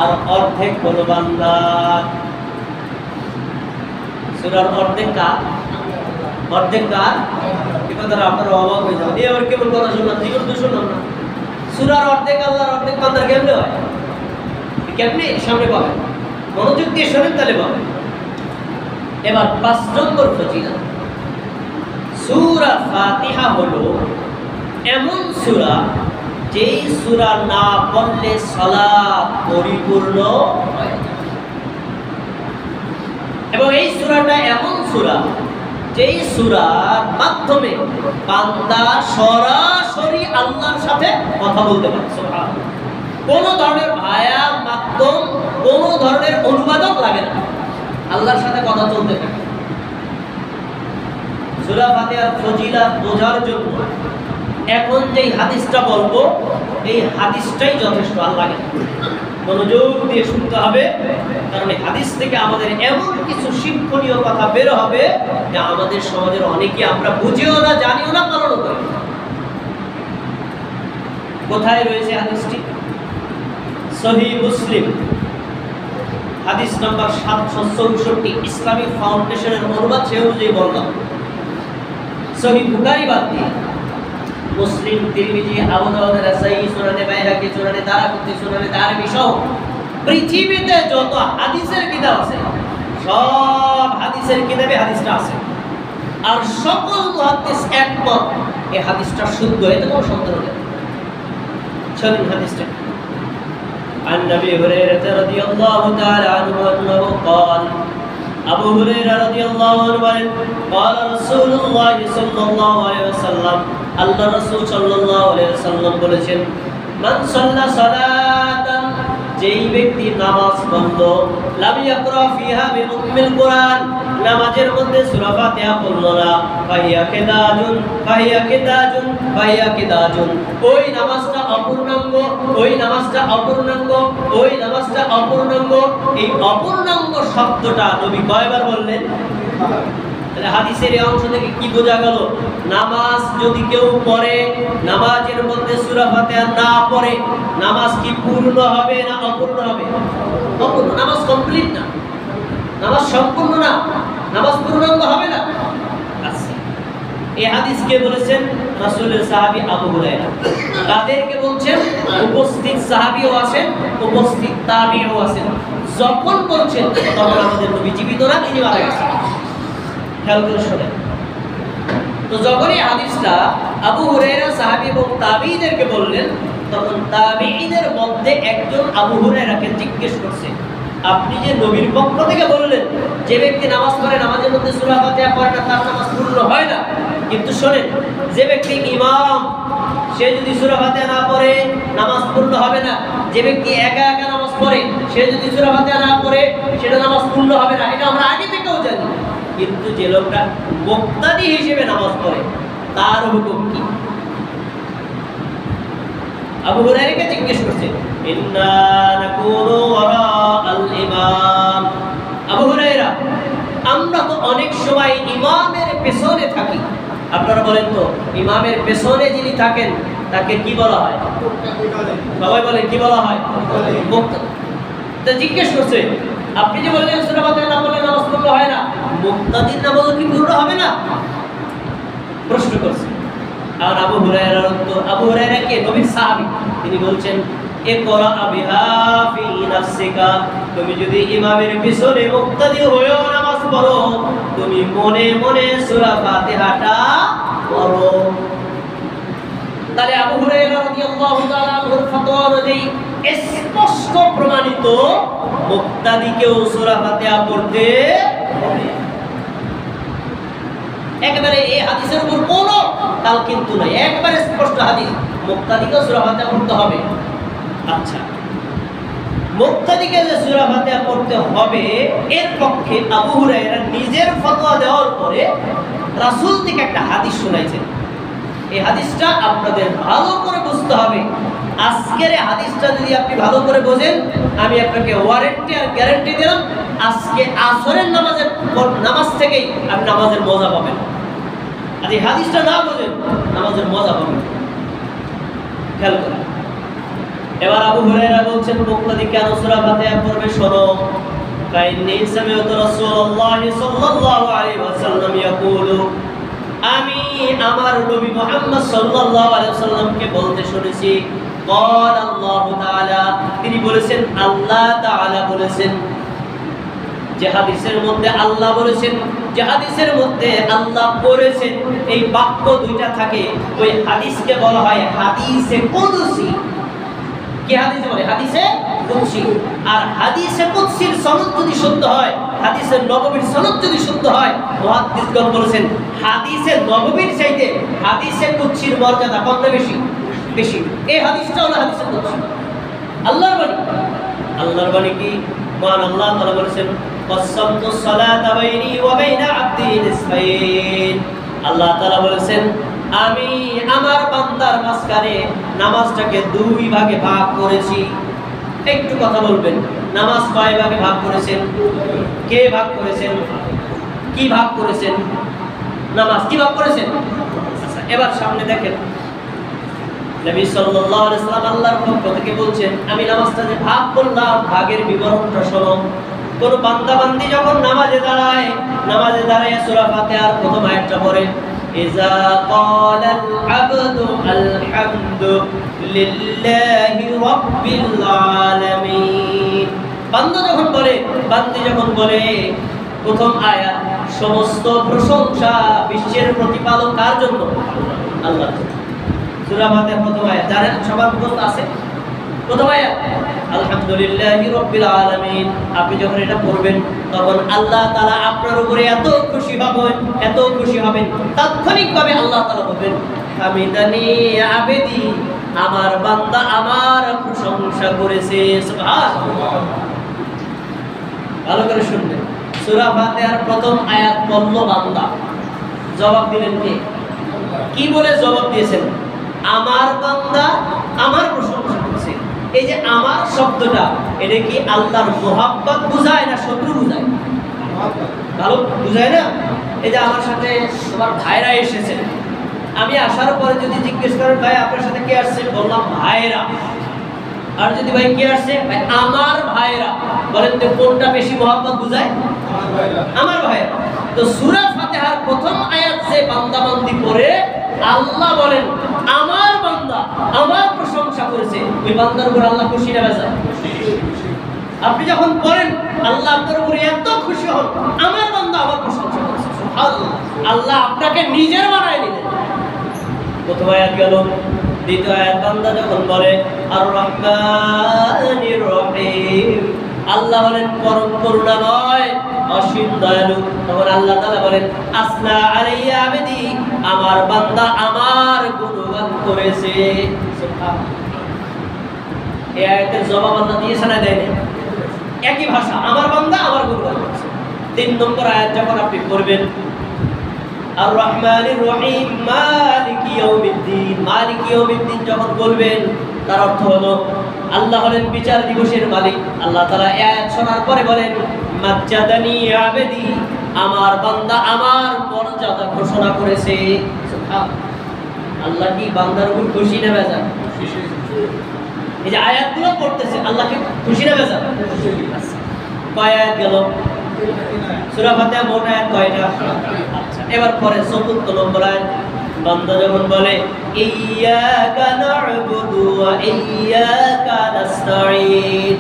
আর অর্ধেক হলো বান্দা। সূরার অর্ধেক কার? অর্ধেক কার? এই কথাটা আপনারা অবাক হয়ে যাবেন। এই আবার কেবল কথা শুনলাম, জীবন তো শুনলাম না। সূরার অর্ধেক আল্লাহর অর্ধেক বান্দার কেমনে হয়? কেমনে? সামনে পাবেন, মনোযোগ দিয়ে শোনেন তাহলে পাবেন। এবার ৫ নম্বর ফজিলত, সূরা ফাতিহা হলো এমন সূরা যেই সূরা না পড়লে সালাত পরিপূর্ণ হয় না। এবং এই সূরাটা এমন সূরা যেই সূরার মাধ্যমে বান্দা সরাসরি আল্লাহর সাথে কথা বলতে পারে। সুবহানাল্লাহ। কোন ধরনের ভায়া মাধ্যম, কোন ধরনের অনুবাদক লাগে না, আল্লাহর সাথে কথা চলতে থাকে। সূরা ফাতিহার ফজিলত বোঝার জন্য এখন যেই হাদিসটা বলবো, এই হাদিসটাই যথেষ্ট। আল্লাহ মনোযোগ দিয়ে শুনতে হবে, কারণ এই হাদিস থেকে আমাদের এমন কিছু শিক্ষণীয় কথা বের হবে যা আমাদের সমাজের অনেকে আমরা বুঝিও না, জানিও না, পালনও করি। কোথায় রয়েছে হাদিসটি? সহিহ মুসলিম হাদিস নাম্বার 764, ইসলামিক ফাউন্ডেশনের অনুবাদ সে অনুযায়ী বললাম। সহিহ বুখারী বাদ দিয়ে মুসলিম, তিরমিজি, আবু দাউদ, নাসাঈ, সুনানে বাইহাকী, সুনানে দারাকুতনি, সুনানে দারমি সহ পৃথিবীতে যত হাদিসের কিতাব আছে, সব হাদিসের কিতাবে হাদিসটা আছে। আর সকল মুহাদ্দিস একমত এই হাদিসটা শুদ্ধ, এতে কোনো সন্দেহ নেই। চলুন হাদিসটা। عن أبي هريرة رضي الله تعالى عنه أنه قال আবু হুরায়রা রাদিয়াল্লাহু আনহু বলেন, قال رسول الله صلى الله عليه وسلم, আল্লাহ রাসূল সাল্লাল্লাহু আলাইহি ওয়াসাল্লাম বলেছেন, মান সাল্লা সালাতান, যেই ব্যক্তি নামাজ পড়লো, লাম ইয়াকরা ফিহা মিন উম্মিল কুরআন, নামাজের মধ্যে সূরা ফাতিহা পড়লো না, ফাহিয়া কিদাজুন ফাহিয়া কিদাজুন ফাহিয়া কিদাজুন, ওই নামাজটা অপূর্ণাঙ্গ, ওই নামাজটা অপূর্ণাঙ্গ, ওই নামাজটা অপূর্ণাঙ্গ। এই অপূর্ণাঙ্গ শব্দটা নবী কয়বার বললেন? তাহলে হাদিসের এই অংশ থেকে কি বোঝা গেল? নামাজ যদি কেউ পড়ে, নামাজের মধ্যে সূরা ফাতিহা না পড়ে, নামাজ কি পূর্ণ হবে না অপূর্ণ হবে? অপূর্ণ। নামাজ কমপ্লিট না, নামাজ সম্পূর্ণ না, নামাজ পূর্ণাঙ্গ হবে না। আচ্ছা, এই হাদিস কে বলেছেন? রাসূলের সাহাবী আবু হুরায়রা। তাদেরকে বলছেন, উপস্থিত সাহাবীও আছেন, উপস্থিত তাবিঈও আছেন। যখন বলছেন তখন আমাদের নবী জীবিত না, তিনি মারা গেছেন। খেয়াল করে শোনেন। তো যখন এই হাদিসটা আবু হুরায়রা সাহাবী এবং তাবিঈদেরকে বললেন, তখন তাবিঈদের মধ্যে একজন আবু হুরায়রাকে জিজ্ঞেস করছে, আপনি যে নবীর পক্ষ থেকে বললেন যে ব্যক্তি নামাজ পড়ে, নামাজের মধ্যে সূরা ফাতিহা পড়ে না, তার নামাজ পূর্ণ হয় না। কিন্তু শোনেন, যে ব্যক্তি ইমাম, সে যদি সূরা ফাতিহা না পড়ে নামাজ পূর্ণ হবে না। যে ব্যক্তি একা একা নামাজ পড়ে সে যদি সূরা ফাতিহা না পড়ে সেটা নামাজ পূর্ণ হবে না, এটা আমরা আগে থেকেও জানি। কিন্তু যে লোকটা মুক্তাদি হিসেবে নামাজ পড়ে তার হুকুম কি? আবু হুরায়রাকে জিজ্ঞেস করছে, ইন্না নাকুনু ওয়ারাআল ইমাম। আবু হুরায়রা, আমরা তো অনেক সময় ইমামের পেছনে থাকি। আপনারা বলেন তো, ইমামের পেছনে যিনি থাকেন তাকে কি বলা হয়? সবাই বলেন কি বলা হয়? মুক্তাদি। তা জিজ্ঞেস করছে, আপনি যে বললেন সূরা ফাতিহা না পড়লে নামাজ পূর্ণ হয় না, মুক্তাদির নামাজও কি পূর্ণ হবে না? প্রশ্ন করছে। আর আবু হুরায়রার উত্তর, আবু হুরায়রা কে? নবীর সাহাবী। তিনি বলছেন, ইকরা বিহা ফি নাফসিকা, তুমি যদি ইমামের পিছনে মুক্তাদি হয়েও নামাজ পড়ো, তুমি মনে মনে সূরা ফাতিহাটা পড়ো। তাহলে আবু হুরায়রা রাদিয়াল্লাহু তাআলা আনহুর ফতোয়া অনুযায়ী স্পষ্ট প্রমাণিত মুক্তাদিকেও সূরা ফাতিহা পড়তে হবে। একেবারে এই হাদিসের উপর কোনো তাল কিন্তু নাই, একবারে স্পষ্ট হাদিস, মুক্তাদিকেও সূরা ফাতিহা পড়তে হবে। আচ্ছা, মুক্তাদিকে যে সূরা ফাতিহা পড়তে হবে, এর পক্ষে আবু হুরায়রা নিজের ফতোয়া দেওয়ার পরে রাসূল থেকে একটা হাদিস শোনাইছেন। এই হাদিসটা আপনাদের ভালো করে বুঝতে হবে। আজকের এই হাদিসটা যদি আপনি ভালো করে বোঝেন, আমি আপনাকে ওয়ারেন্টি আর গ্যারান্টি দিলাম, আজকে আসরের নামাজ থেকেই আপনি নামাজের মজা পাবেন। আর এই হাদিসটা না বোঝেন, নামাজের মজা পাবেন। খেয়াল করেন। এবার আবু হুরায়রা বলছেন, মুক্তাদি কেন সূরা ফাতিহা পড়বে শোনো। কাইন্নী সামি'তু রাসূলুল্লাহ সাল্লাল্লাহু আলাইহি ওয়াসাল্লাম ইয়াকুলু, আমি আমার নবী মুহাম্মদ সাল্লাল্লাহু আলাইহি ওয়াসাল্লামকে বলতে শুনেছি, ক্বাল আল্লাহু তাআলা, তিনি বলেছেন, আল্লাহ তাআলা বলেছেন। যে হাদিসের মধ্যে আল্লাহ বলেছেন, যে হাদিসের মধ্যে আল্লাহ বলেছেন, এই বাক্য দুইটা থাকে, ওই হাদিসকে বলা হয় হাদিসে কুদসি। কি হাদিসে বলে? হাদিসে কুদসি। আর হাদিসে কুদসির সনদ যদি শুদ্ধ হয়, হাদিসের নববীর সনদ যদি শুদ্ধ হয়, মুহাদ্দিসগণ বলেছেন হাদিসে নববীর চাইতে হাদিসে কুদসির মর্যাদা কম না বেশি? বেশি। এই হাদিসটা হলো হাদিসে কুদসি, আল্লাহর বাণী। আল্লাহর বাণী কি? মহান আল্লাহ তাআলা বলেছেন, কসসামতু সালাতা বাইনি ওয়া বাইনা আবদি নিসফাইন। আল্লাহ তাআলা বলেছেন, আমি আমার বান্দার মাঝখানে নামাজটাকে দুই ভাগে ভাগ করেছি। একটু কথা বলবেন, নামাজ কয় ভাগে ভাগ করেছেন? কে ভাগ করেছেন? কি ভাগ করেছেন? নামাজ কি ভাগ করেছেন? আচ্ছা, এবার সামনে দেখেন, নবী সাল্লাল্লাহু আলাইহি ওয়াসাল্লাম আল্লাহর পক্ষ থেকে বলছেন, আমি নামাজটা যে ভাগ করলাম, ভাগের বিবরণটা শোনো। কোন বান্দা বান্দি যখন নামাজে দাঁড়ায়, নামাজে দাঁড়ায় সূরা ফাতিহার প্রথম আয়াতটা পড়ে, ইযা ক্বালাল আবদু আলহামদু লিল্লাহি রাব্বিল আলামিন। বান্দা যখন বলে, বান্দি যখন বলে, প্রথম আয়াত, সমস্ত প্রশংসা বিশ্বের প্রতিপালক কার জন্য? আল্লাহ। সূরা ফাতিহার প্রথম আয়াত জানেন, সবার মুখস্থ আছে? প্রথম আয়াত আলহামদুলিল্লাহি রাব্বিল আলামিন। আপনি যখন এটা পড়বেন, তখন আল্লাহ তাআলা আপনার উপরে এত খুশি হবেন, এত খুশি হবেন, তাৎক্ষণিকভাবে আল্লাহ তাআলা বলবেন, হামিদানি আবেদি, আমার বান্দা আমার প্রশংসা করেছে। সুবহানাল্লাহ। ভালো করে শুনবেন, সূরা ফাতিহার প্রথম আয়াত বলল বান্দা, জবাব দিলেন কে? কি বলে জবাব দিয়েছেন? আমার বান্দা আমার প্রশংসা করছে। এই যে আমার শব্দটা, এটা কি আল্লাহর মুহাব্বত বুঝায় না শত্রু বুঝায়? ভালো বুঝায় না? এই যে আমার সাথে তোমার ভাইরা এসেছেন, আমি আসার পরে যদি জিজ্ঞেস করেন, ভাই আপনার সাথে কে আসছে? বললাম ভাইরা। আর যদি ভাই কে আসছে? ভাই আমার ভাইরা। বলেন তো কোনটা বেশি মুহাব্বত বুঝায়? আমার ভাইরা। তো সূরা ফাতিহার প্রথম আয়াত যে বান্দা বান্দি পড়ে, আল্লাহ বলেন আমার বান্দা আমার প্রশংসা করেছে, ওই বান্দার উপর আল্লাহ খুশি না বেজার? আপনি যখন পড়েন, আল্লাহ আপনার উপরে এত খুশি হন, আমার বান্দা আমার প্রশংসা করেছে। সুবহানাল্লাহ। আল্লাহ আপনাকে নিজের বানায় নিলেন। প্রথম আয়াত গেল। দ্বিতীয় আয়াত বান্দা যখন বলে আর রহমানির রহিম, আল্লাহ বলেন পরম করুণাময়, অসীম দয়ালু। তখন আল্লাহ তাআলা বলেন আসনা আলাইয়া আবদি, আমার বান্দা আমার গুণগান করেছে। সুবহানাল্লাহ। এই আয়াতের জবাব আল্লাহ দিয়েছে না দেয়নি? একই ভাষা, আমার বান্দা আমার গুণগান করছে। 3 নম্বর আয়াত যখন আপনি পড়বেন, আর রহমানির রহিম মালিকি ইয়াউমিদ্দিন, মালিকি ইয়াউমিদ্দিন যখন বলবেন, তার অর্থ হলো আল্লাহ হলেন বিচার দিবসের মালিক। আল্লাহ তাআলা এই আয়াত শোনার পরে বলেন, মাজ্জাদানি আবেদি, আমার বান্দা আমার মর্যাদা ঘোষণা করেছে। সুবহানাল্লাহ। আল্লাহ কি বান্দার উপর খুশি না বেজার? এই যে আয়াতগুলো পড়তেছে, আল্লাহকে খুশি না বেজার? কয় আয়াত গেল? সূরা ফাতিহা মোট আয়াত কয়টা? আচ্ছা, এবার পরে 4 নম্বর আয়াত, বান্দা যখন বলে ইয়্যাকা না'বুদু ওয়া ইয়্যাকা নাস্তাঈন,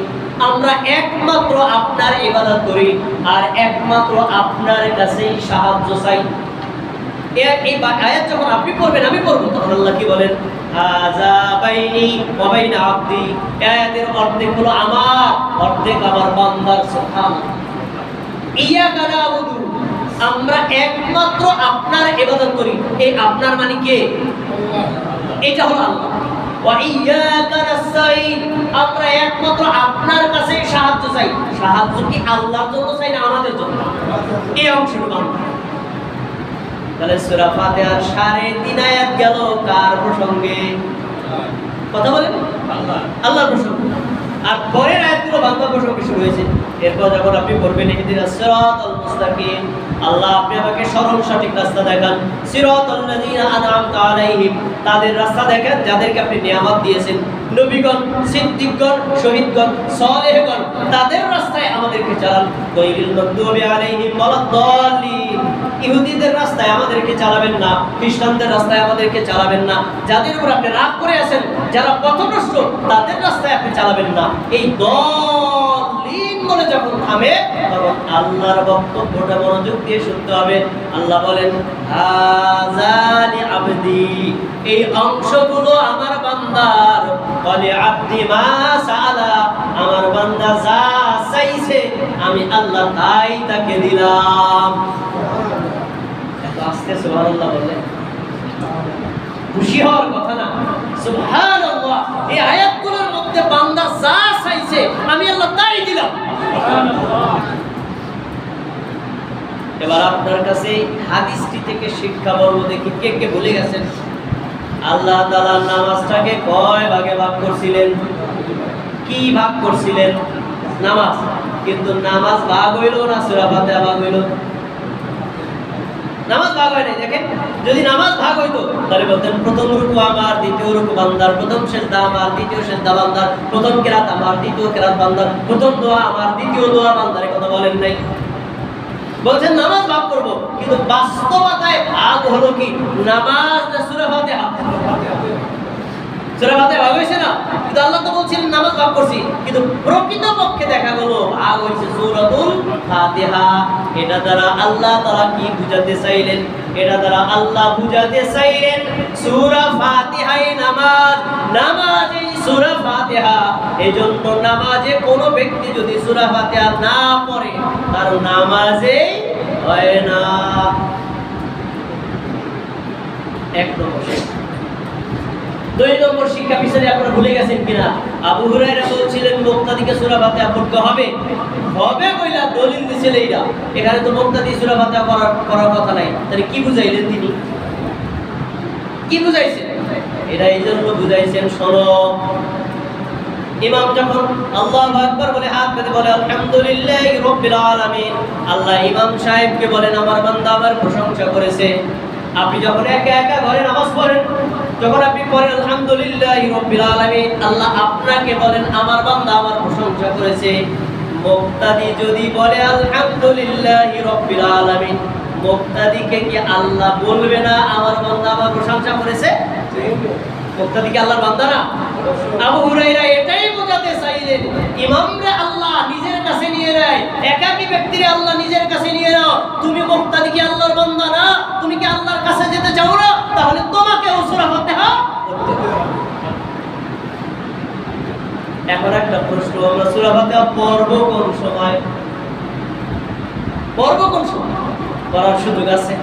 আমরা একমাত্র আপনার ইবাদত করি আর একমাত্র আপনার কাছেই সাহায্য চাই। এই আয়াত যখন আপনি পড়বেন, আমি পড়ব, তখন আল্লাহ কি বলেন, হাযা বাইনি ওয়া বাইনা আবদি, আয়াতের অর্ধেক হলো আমার, অর্ধেক আমার বান্দার। সুবহানাল্লাহ। ইয়্যাকা না'বুদু, আমরা একমাত্র আপনার ইবাদত করি। এই আপনার মানে কে? আল্লাহ। এটা হলো আল্লাহ। ওয়া ইয়্যাকা নাস্তাঈন, আমরা একমাত্র আপনার কাছেই সাহায্য চাই। সাহায্য কি আল্লাহর জন্য চাই না আমাদের জন্য? এই অংশটুকু আমরা। তাহলে সূরা ফাতিহার 3.5 আয়াত গেল কার প্রসঙ্গে? কথা বলেন, আল্লাহ, আল্লাহর প্রসঙ্গে। আর পরের আয়াতগুলো বান্দা প্রসঙ্গে শুরু হয়েছে। এরপর যখন আপনি পড়বেন ইহদিনাস সিরাতাল মুস্তাকিম, আল্লাহ আপনি আমাকে সরল সঠিক রাস্তা দেখান। সিরাতাল লাযিনা আনআমতা আলাইহিম, তাদের রাস্তা দেখান যাদেরকে আপনি নিয়ামত দিয়েছেন। নবীগণ, সিদ্দিকগণ, শহীদগণ, সালেহগণ, তাদের রাস্তায় আমাদেরকে চালান। গায়রিল মাগদুবি আলাইহিম ওয়ালাদ-দাল্লিন, ইহুদিদের রাস্তায় আমাদেরকে চালাবেন না, খ্রিস্টানদের রাস্তায় আমাদেরকে চালাবেন না, যাদের উপর আপনি রাগ করে আছেন, যারা পথভ্রষ্ট, তাদের রাস্তায় আপনি চালাবেন না। এই দাল্লিন বলে যখন থামে, তখন আল্লাহর বক্তব্যটা মনোযোগ দিয়ে শুনতে হবে। আল্লাহ বলেন, হাযা লিআবদি, এই অংশগুলো আমার বান্দার। বলে আব্দি মা সাআলা, আমার বান্দা যা চাইছে আমি আল্লাহ তাই তাকে দিলাম। আস্তে সুবহানাল্লাহ বললেন, খুশি হওয়ার কথা না? সুবহানাল্লাহ। এই আয়াতগুলোর মধ্যে বান্দা যা চাইছে আমি আল্লাহ তাই দিলাম। সুবহানাল্লাহ। এবার আপনার কাছে হাদিসটি থেকে শিক্ষা বলবো, দেখি কে কে ভুলে গেছেন। আল্লাহ তাআলা নামাজটাকে কয় ভাগে ভাগ করছিলেন? কি ভাগ করছিলেন? নামাজ। কিন্তু নামাজ ভাগ হইল না সূরা ফাতিহা ভাগ হইল? নামাজ ভাগ হয় নাই। দেখেন, যদি নামাজ ভাগ হইতো তাহলে বলতেন প্রথম রুকু আমার, দ্বিতীয় রুকু বান্দার, প্রথম সিজদা আমার, দ্বিতীয় সিজদা বান্দার, প্রথম কিরাত আমার, দ্বিতীয় কিরাত বান্দার, প্রথম দোয়া আমার, দ্বিতীয় দোয়া বান্দার। কথা বলেন নাই? বলছেন নামাজ ভাগ করব, কিন্তু বাস্তবতায় ভাগ হলো কি? নামাজ না সূরা ফাতিহা? সূরা ফাতিহা ভাগ হইছে না? কিন্তু আল্লাহ তো বলছিলেন নামাজ ভাগ করছি, কিন্তু প্রকৃতপক্ষে দেখা গেল ভাগ হইছে সূরাতুল ফাতিহা। এটা দ্বারা আল্লাহ তাআলা কি বুঝাতে চাইলেন? এটা দ্বারা আল্লাহ বুঝাতে চাইলেন সূরা ফাতিহাই নামাজ, নামাজই সূরা ফাতিহা। এজন্য নামাজে কোনো ব্যক্তি যদি সূরা ফাতিহা না পড়ে তার নামাজই হয় না। এক নম্বর। 2 নম্বর শিক্ষা পিছনে আপনারা ভুলে গেছেন কিনা? আবু হুরায়রা বলছিলেন মুক্তাদিকে সূরা ফাতিহা পড়তে হবে, হবে কইলা দলিল দিছিল এইটা। এখানে তো মুক্তাদি সূরা ফাতিহা করার কথা নাই। তাহলে কি বুঝাইলেন তিনি? কি বুঝাইছেন? এটা এইজন্য বুঝাইছেন, শোনো, ইমাম যখন আল্লাহু আকবার বলে হাত পেতে বলে আলহামদুলিল্লাহি রাব্বিল আলামিন, আল্লাহ ইমাম সাহেবকে বলেন আমার বান্দা আমার প্রশংসা করেছে। আপনি যখন একা একা ঘরে নামাজ পড়েন, যখন আপনি পড়েন আলহামদুলিল্লাহি রাব্বিল আলামিন, আল্লাহ আপনাকে বলেন আমার বান্দা আমার প্রশংসা করেছে। মুক্তাদি যদি বলে আলহামদুলিল্লাহি রাব্বিল আলামিন, মুক্তাদিকে কি আল্লাহ বলবে না আমার বান্দা আমার প্রশংসা করেছে? মুক্তাদি কি আল্লাহর বান্দা না? আবু হুরায়রা এটাই বোঝাতে চাইলেন, ইমামরে আল্লাহ নিজের কাছে নিয়ে নেয়, একাকী ব্যক্তিরে আল্লাহ নিজের কাছে নিয়ে নাও। তুমি মুক্তাদি কি আল্লাহর বান্দা না? তুমি কি আল্লাহর কাছে যেতে চাও না? তাহলে তোমাকে সূরা ফাতিহা পড়তে হবে। এখন একটা প্রশ্ন, আমরা সূরা ফাতিহা পড়ব কোন সময়? পড়ব কোন সময়? পড়ার সুযোগ আছে?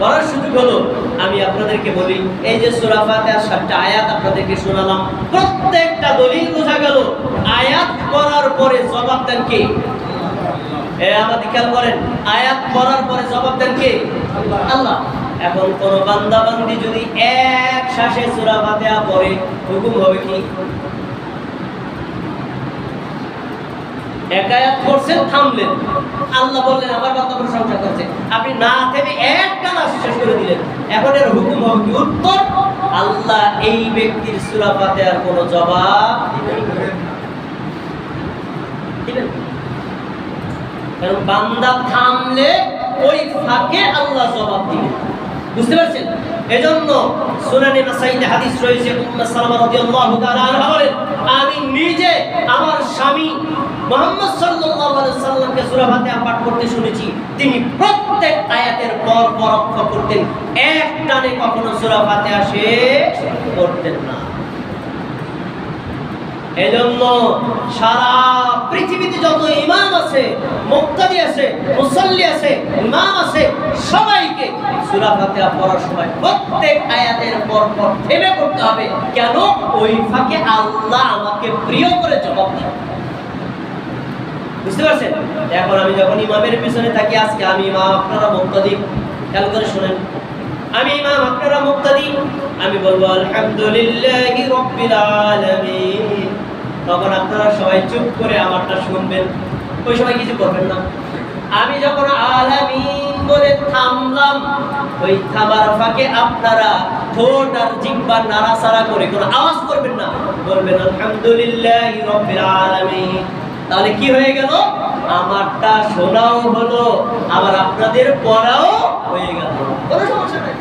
বলার সুযোগ হলো, আমি আপনাদেরকে বলি, এই যে সূরা ফাতিহার 7টা আয়াত আপনাদেরকে শোনালাম, প্রত্যেকটা দলিল বোঝা গেল আয়াত পড়ার পরে জবাব দেন কে? আমাদের খেয়াল করেন, আয়াত পড়ার পরে জবাব দেন কে? আল্লাহ। এখন কোন বান্দা বান্দি যদি এক শ্বাসে সূরা ফাতিহা পড়ে, হুকুম হবে কি? এক আয়াত পড়ছেন, থামলেন, আল্লাহ বললেন আমার বান্দা প্রশংসা করছে, আপনি না থেমে একটা না শেষ করে দিলেন, এখন এর হুকুম হবে কি? উত্তর, আল্লাহ এই ব্যক্তির সূরা ফাতিহার কোনো জবাব দিবেন। কারণ বান্দা থামলে ওই ফাঁকে আল্লাহ জবাব দিবেন। বুঝতে পারছেন? এজন্য সুনানে নাসাইতে হাদিস রয়েছে, উম্মে সালামা রাদিয়াল্লাহু তাআলা আনহা বলেন, আমি নিজে আমার স্বামী মুহাম্মদ সাল্লাল্লাহু আলাইহি সাল্লামকে সূরা ফাতিহা পাঠ করতে শুনেছি, তিনি প্রত্যেক আয়াতের পর পর অক্ষ করতেন, এক টানে কখনো সূরা ফাতিহা শেষ করতেন না। এজন্য সারা পৃথিবীতে যত ইমাম আছে, মুক্তাদি আছে, মুসাল্লি আছে, ইমাম আছে, সবাইকে সূরা ফাতিহা পড়ার সময় প্রত্যেক আয়াতের পর পর থেমে পড়তে হবে। কেন? ওই ফাঁকে আল্লাহ আমাকে প্রিয় করে জবাব দেন। বুঝতে পারছেন? এখন আমি যখন ইমামের পিছনে থাকি, আজকে আমি ইমাম, আপনারা মুক্তাদি, খেয়াল করে শুনেন, আমি ইমাম, আপনারা মুক্তাদি, আমি বলবো আলহামদুলিল্লাহি রাব্বিল আলামিন, তখন আপনারা সবাই চুপ করে আমারটা শুনবেন, ওই সময় কিছু করবেন না। আমি যখন আলামিন বলে থামলাম, ওই থামার ফাঁকে আপনারা ঠোঁট আর জিহ্বা নাড়াচাড়া করে কোনো আওয়াজ করবেন না, বলবেন আলহামদুলিল্লাহি রাব্বিল আলামিন। তাহলে কি হয়ে গেল? আমারটা শোনাও হলো, আবার আপনাদের পড়াও হয়ে গেল, কোনো সমস্যা নাই।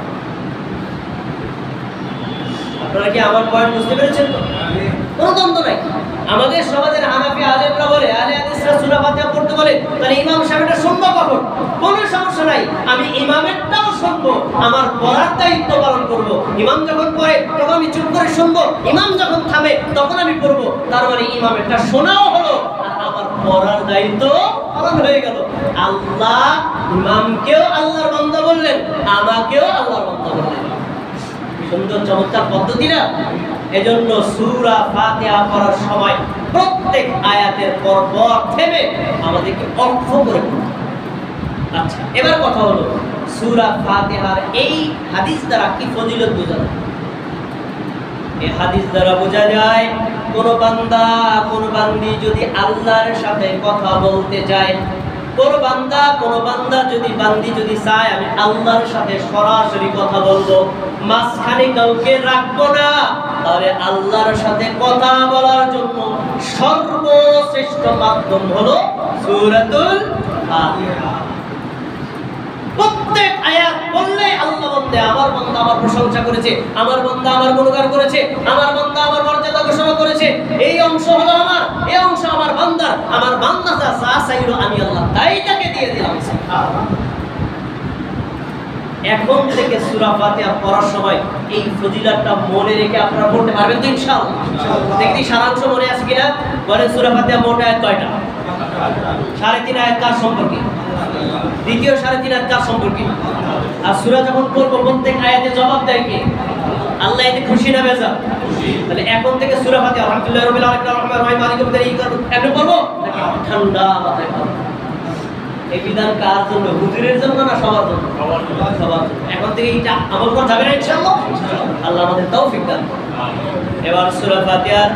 আপনারা কি আমার পয়েন্ট বুঝতে পেরেছেন? তো কোনো দ্বন্দ্ব নাই। আমাদের সমাজের হানাফি আলেমরা বলে, আলে হাদিসরা সূরা ফাতিহা পড়তে বলে, তাহলে ইমাম সাহেবটা শুনবো কখন? কোনো সমস্যা নাই, আমি ইমামেরটাও শুনবো, আমার পড়ার দায়িত্ব পালন করব। ইমাম যখন পড়ে তখন আমি চুপ করে শুনবো, ইমাম যখন থামে তখন আমি পড়বো। তার মানে ইমামেরটা শোনাও হলো, আর আমার পড়ার দায়িত্ব পালন হয়ে গেল। আল্লাহ ইমামকেও আল্লাহর বান্দা বললেন, আমাকেও আল্লাহর বান্দা বললেন। সুন্দর চমৎকার পদ্ধতি না? এজন্য সূরা ফাতিহা পড়ার সময় প্রত্যেক আয়াতের পর পর থেমে আমাদেরকে অর্থ করে পড়তে। আচ্ছা, এবার কথা হলো সূরা ফাতিহার এই হাদিস দ্বারা কি ফজিলত বোঝা যায়? এই হাদিস দ্বারা বোঝা যায়, কোন বান্দা কোন বান্দি যদি আল্লাহর সাথে কথা বলতে চায়, কোন বান্দা যদি বান্দি যদি চায় আমি আল্লাহর সাথে সরাসরি কথা বলবো, মাঝখানে কাউকে রাখবো না, তাহলে আল্লাহর সাথে কথা বলার জন্য সর্বশ্রেষ্ঠ মাধ্যম হলো সূরাতুল ফাতিহা। প্রত্যেক আয়াত বললে আল্লাহ বলতে, আমার বান্দা আমার প্রশংসা করেছে, আমার বান্দা আমার গুণগান করেছে, আমার বান্দা আমার মর্যাদা ঘোষণা করেছে, এই অংশ হলো আমার, এই অংশ আমার বান্দার, আমার বান্দা যা চাইলো আমি আল্লাহ তাই তাকে দিয়ে দিলাম। এখন থেকে সূরা ফাতিহা পড়ার সময় এই ফজিলতটা মনে রেখে আপনারা পড়তে পারবেন তো ইনশাআল্লাহ? দেখি সারাংশ মনে আছে কিনা? বলেন, সূরা ফাতিহা মোট আয়াত কয়টা? 3.5 আয়াত কার সম্পর্কে? দ্বিতীয় 3.5 আয়াত কার সম্পর্কে? আর সূরা যখন পড়বো প্রত্যেক আয়াতে জবাব দেয় কে? আল্লাহ। এতে খুশি না বেজার? তাহলে এখন থেকে সূরা ফাতিহা আলহামদুলিল্লাহি রাব্বিল আলামিন আর রহমানির রহিম মালিকিল ইয়াউমিদ্দিন এখন পড়বো ঠান্ডা মাথায় পড়বো। এই বিধান কার জন্য? হুজুরের জন্য না সবার জন্য? সবার জন্য। এখন থেকে এটা আমল করা যাবে না ইনশাআল্লাহ? আল্লাহ আমাদের তৌফিক দান। এবার সূরা ফাতিহার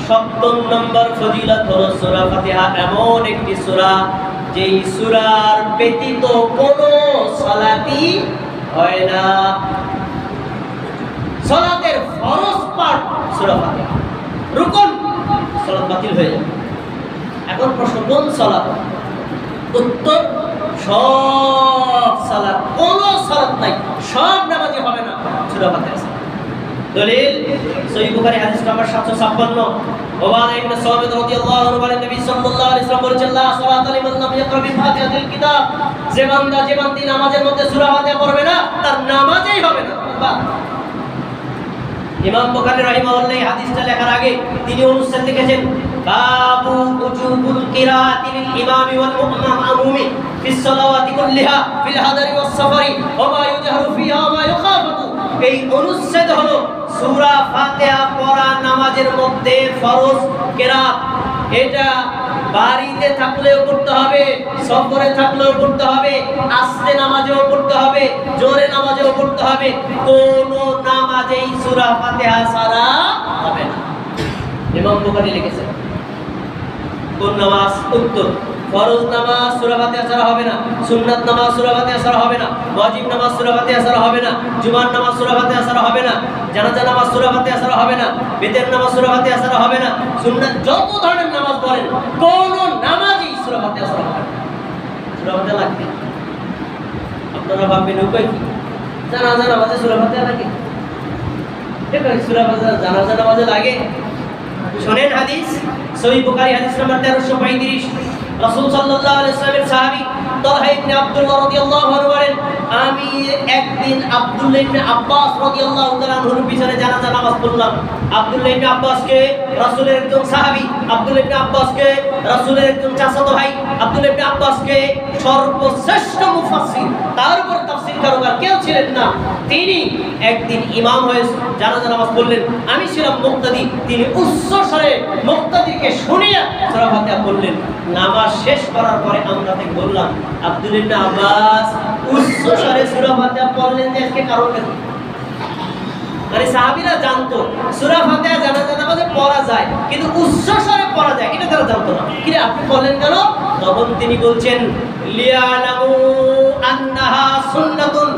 7 নম্বর ফজিলত হলো, সূরা ফাতিহা এমন একটি সূরা যেই সূরার ব্যতীত কোনো সালাতই হয় না। সালাতের ফরজ পাঠ সূরা ফাতিহা, রুকুন সালাত বাতিল হয়ে যাবে। এখন প্রশ্ন, কোন সালাত? উত্তর, সব সালাত, কোন সালাত নাই, সব নামাজে হবে না সূরা ফাতিহা। দলিল সহিহ বুখারী হাদিস নাম্বার 756, ওবাদা ইবনে সামিত রাদিয়াল্লাহু আনহু বলেন, নবী সাল্লাল্লাহু আলাইহি ওয়াসাল্লাম বলেছেন, লা সালাতা লিমান লাম ইয়াকরা বি ফাতিহাতিল কিতাব, যে বান্দি নামাজের মধ্যে সূরা ফাতিহা পড়বে না তার নামাজই হবে না। ইমাম বুখারী রাহিমাহুল্লাহ এই হাদিসটা লেখার আগে তিনি অনুচ্ছেদ লিখেছেন, বাবু উজুবুল কিরাআতি লিল ইমামি ওয়াল মা'মুমি ফিস সালাওয়াতি কুল্লিহা ফিল হাদারি ওয়াস সাফারি ওয়া মা ইউজহারু ফিহা ওয়া মা ইউখাফাতু। এই অনুচ্ছেদ হলো সূরা ফাতিহা পড়া নামাজের মধ্যে ফরজ কিরাত। এটা বাড়িতে থাকলেও পড়তে হবে, সফরে থাকলেও পড়তে হবে, আস্তে নামাজেও পড়তে হবে, জোরে নামাজেও পড়তে হবে। কোন নামাজেই সূরা ফাতিহা ছাড়া হবে না। ইমাম বুখারী লিখেছেন কোন নামাজ? উত্তর, ফরজ নামাজ সূরা ফাতিহা ছাড়া হবে না, সুন্নাত নামাজ সূরা ফাতিহা ছাড়া হবে না, ওয়াজিব নামাজ সূরা ফাতিহা ছাড়া হবে না, জুমার নামাজ সূরা ফাতিহা ছাড়া হবে না, জানাজা নামাজ সূরা ফাতিহা ছাড়া হবে না, বেতের নামাজ সূরা ফাতিহা ছাড়া হবে না, সুন্নাত যত ধরনের নামাজ পড়েন কোন নামাজই সূরা ফাতিহা ছাড়া হবে না। সূরা ফাতিহা লাগবে। আপনারা ভাববেন উপায় কি? জানাজা নামাজে সূরা ফাতিহা লাগে? ঠিক আছে, সূরা ফাতিহা জানাজা নামাজে লাগে। শুনেন হাদিস, সহিহ বুখারী হাদিস নাম্বার 1335। রাসূল সাল্লাল্লাহু আলাইহি ওয়াসাল্লামের সাহাবী তালহা ইবনে আব্দুল্লাহ রাদিয়াল্লাহু আনহু বলেন, আমি একদিন আব্দুল্লাহ ইবনে আব্বাস রাদিয়াল্লাহু তাআলা আনহুর পিছনে জানাজা নামাজ পড়লাম। আব্দুল্লাহ ইবনে আব্বাসকে রাসূলের একজন সাহাবী, আব্দুল্লাহ ইবনে আব্বাসকে রাসূলের একজন চাচাতো ভাই, আব্দুল্লাহ ইবনে আব্বাসকে সর্বশ্রেষ্ঠ মুফাসসির, তার উপর তাফসীর কারবার কেউ ছিলেন না, তিনি একদিন ইমাম হয়ে জানাজা নামাজ পড়লেন। আমি ছিলাম মুক্তাদি। তিনি উচ্চ স্বরে মুক্তাদিকে শুনিয়ে সূরা ফাতিহা পড়লেন। নামাজ শেষ করার পরে আমরা তাকে বললাম, আব্দুল্লাহ ইবনে আব্বাস উচ্চ স্বরে সূরা ফাতিহা পড়লেন যে আজকে কারণ কি? মানে সাহাবীরা জানতো সূরা ফাতিহা জানাজা নামাজে পড়া যায়, কিন্তু উচ্চ স্বরে পড়া যায় এটা তারা জানতো না। কি রে আপনি বললেন কেন? তখন তিনি বলছেন, লিয়ালামু আন্নাহা সুন্নাতুন।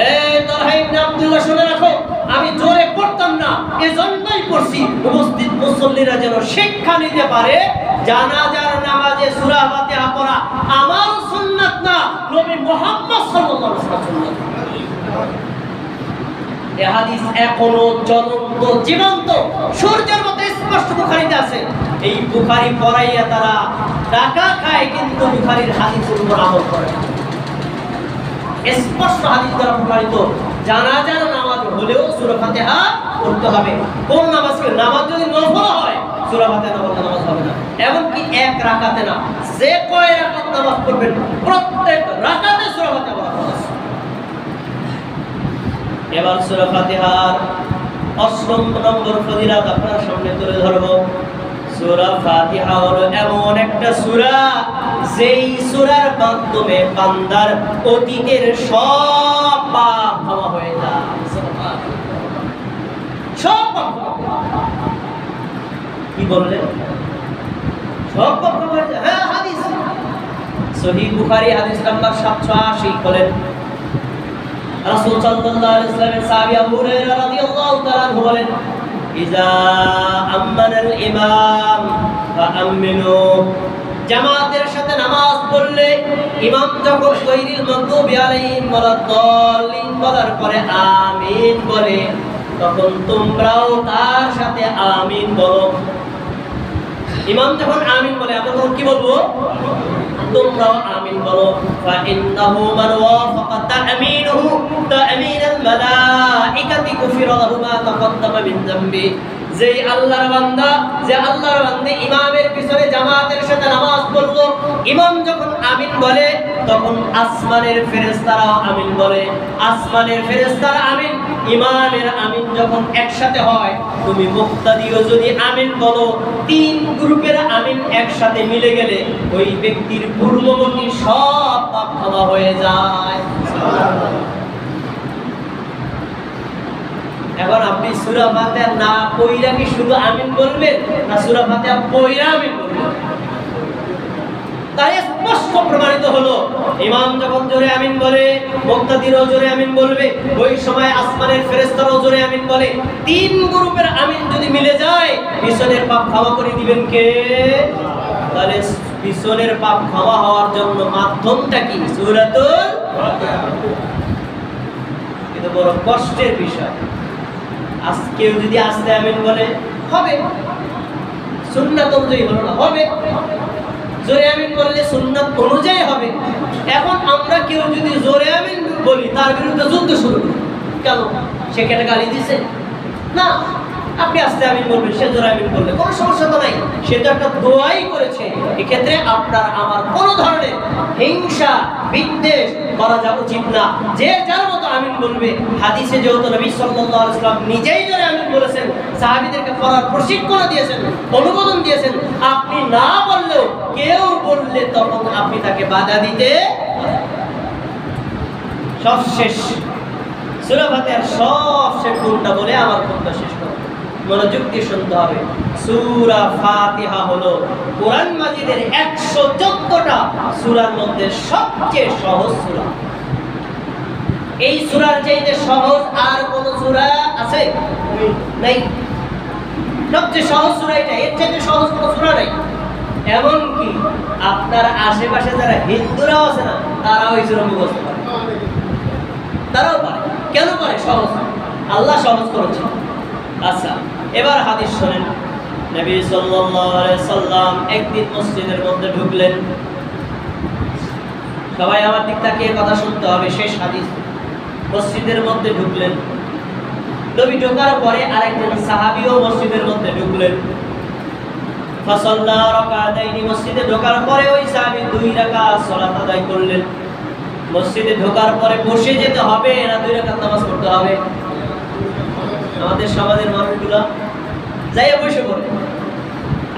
এই তালহা ইবনে আব্দুল্লাহ শুনে রাখো, আমি জোরে পড়তাম না, এজন্যই পড়ছি উপস্থিত মুসল্লিরা যেন শিক্ষা নিতে পারে জানাজার নামাজে সূরা ফাতিহা পড়া আমার সুন্নাত না, নবী মুহাম্মদ সাল্লাল্লাহু আলাইহি ওয়াসাল্লাম সুন্নাত। এই হাদিস এখনো জ্বলন্ত জীবন্ত সূর্যের মতো স্পষ্ট বুখারীতে আছে। এই বুখারী পড়াইয়া তারা টাকা খায়, কিন্তু বুখারীর হাদিসের উপর আমল করে না। স্পষ্ট হাদিস দ্বারা প্রমাণিত জানাজার নামাজ হলেও সূরা ফাতিহা পড়তে হবে। কোন নামাজকে? নামাজ যদি নফল হয় সূরা ফাতিহা না পড়লে নামাজ হবে না। এমনকি এক রাকাতে না, যে কয় রাকাত নামাজ পড়বেন প্রত্যেক রাকাতে সূরা ফাতিহা পড়া ফরজ। এবার সূরা ফাতিহার ৮ম নম্বর ফজিলত আপনার সামনে তুলে ধরব। সূরা ফাতিহা হলো এমন একটা সূরা, যেই সূরার মাধ্যমে বান্দার অতীতের সব পাপ ক্ষমা হয়ে যায়। সব পাপ কি বললেন? সব পাপ ক্ষমা হয়ে যায়। হ্যাঁ, হাদিস সহিহ বুখারী হাদিস নাম্বার ৭৮০ বলেন, রাসূল সাল্লাল্লাহু আলাইহি ওয়াসাল্লামের সাহাবী আবু হুরায়রা রাদিয়াল্লাহু তাআলা আনহু বলেন, ইজা আমানাল ইমাম ফাআমিনু। জামাতের সাথে নামাজ পড়লে ইমাম যখন গায়রিল মাগদুবি আলাইহিম ওয়ালাদ-দাল্লিন বলার পরে আমিন বলে, তখন তোমরাও তার সাথে আমিন বলো। ইমাম যখন আমিন বলে আমরা তখন কি বলবো? তোমরাও আমিন বলো। ফাইন্নাহু মান ওয়াফাকা তা'মিনুহু তা'মিনাল মালাইকাতি গুফিরা লাহু মা তাকাদ্দামা মিন যামবি। যে আল্লাহর বান্দা ইমামের পিছনে জামাতের সাথে নামাজ পড়লো, ইমাম যখন আমিন বলে তখন আসমানের ফেরেশতারাও আমিন বলে। আসমানের ফেরেশতারা আমিন, ইমামের আমিন যখন একসাথে হয়, তুমি মুক্তাদিও যদি আমিন বলো, তিন গ্রুপের আমিন একসাথে মিলে গেলে ওই ব্যক্তির পূর্ববর্তী সব পাপ ক্ষমা হয়ে যায়। এখন আপনি সূরা ফাতিহা না পড়িয়া কি শুধু আমিন বলবেন, না সূরা ফাতিহা পড়িয়া আমিন বলবেন? তাই স্পষ্ট প্রমাণিত হলো, ইমাম যখন জোরে আমিন বলে, মুক্তাদিরও জোরে আমিন বলবে, ওই সময় আসমানের ফেরেশতারাও জোরে আমিন বলে। তিন গ্রুপের আমিন যদি মিলে যায়, পিছনের পাপ ক্ষমা করে দিবেন কে? তাহলে পিছনের পাপ ক্ষমা হওয়ার জন্য মাধ্যমটা কি? সূরাতুল ফাতিহা। এটা বড় কষ্টের বিষয়। আজকে যদি আস্তে আমিন বলে হবে, সুন্নাত অনুযায়ী হলো না, হবে। জোরে আমিন বললে সুন্নাত অনুযায়ী হবে। এখন আমরা কেউ যদি জোরে আমিন বলি, তার বিরুদ্ধে যুদ্ধ শুরু করি, কেন? সে কেটে গালি দিছে না, আপনি আস্তে আমিন বলবেন, সে জোরে আমিন বললে কোনো সমস্যা তো নাই, সে তো একটা দোয়াই করেছে। এক্ষেত্রে আপনার আমার কোনো ধরনের হিংসা বিদ্বেষ করা যা উচিত না। যে যার মতো আমিন বলবে। হাদিসে যেহেতু নবী সাল্লাল্লাহু আলাইহি ওয়াসাল্লাম নিজেই জোরে আমিন বলেছেন, সাহাবীদেরকে পড়ার প্রশিক্ষণ দিয়েছেন, অনুমোদন দিয়েছেন, আপনি না বললেও কেউ বললে তখন আপনি তাকে বাধা দিতে। সবশেষ সূরা ফাতিহার সবশেষ গুণটা বলে আমার কথা শেষ করব। মনোযোগ দিয়ে শুনতে হবে। সূরা ফাতিহা হলো কোরআন মাজিদের 114টা সূরার মধ্যে সবচেয়ে সহজ সূরা। এই সূরার চাইতে সহজ আর কোন সূরা আছে? নাই। সবচেয়ে সহজ সূরা এটা, এর চাইতে সহজ কোন সূরা নাই। এমনকি আপনার আশেপাশে যারা হিন্দুরাও আছে না, তারাও এই সূরা মুখস্থ করে, তারাও পারে। কেন পারে? সহজ, আল্লাহ সহজ করেছে। আচ্ছা, এবার হাদিস শুনেন। নবী সাল্লাল্লাহু আলাইহি সাল্লাম একদিন মসজিদের মধ্যে ঢুকলেন। সবাই আমার দিক তাকিয়ে কথা শুনতে হবে, শেষ হাদিস। মসজিদের মধ্যে ঢুকলেন, নবী ঢোকার পরে আরেকজন সাহাবীও মসজিদের মধ্যে ঢুকলেন। ফাসাল্লা রাকাতাইনি, মসজিদে ঢোকার পরে ওই সাহাবী 2 রাকাত সালাত আদায় করলেন। মসজিদে ঢোকার পরে বসে যেতে হবে না 2 রাকাত নামাজ পড়তে হবে? আমাদের সমাজের মানুষগুলো যাইয়া বসে পড়ে,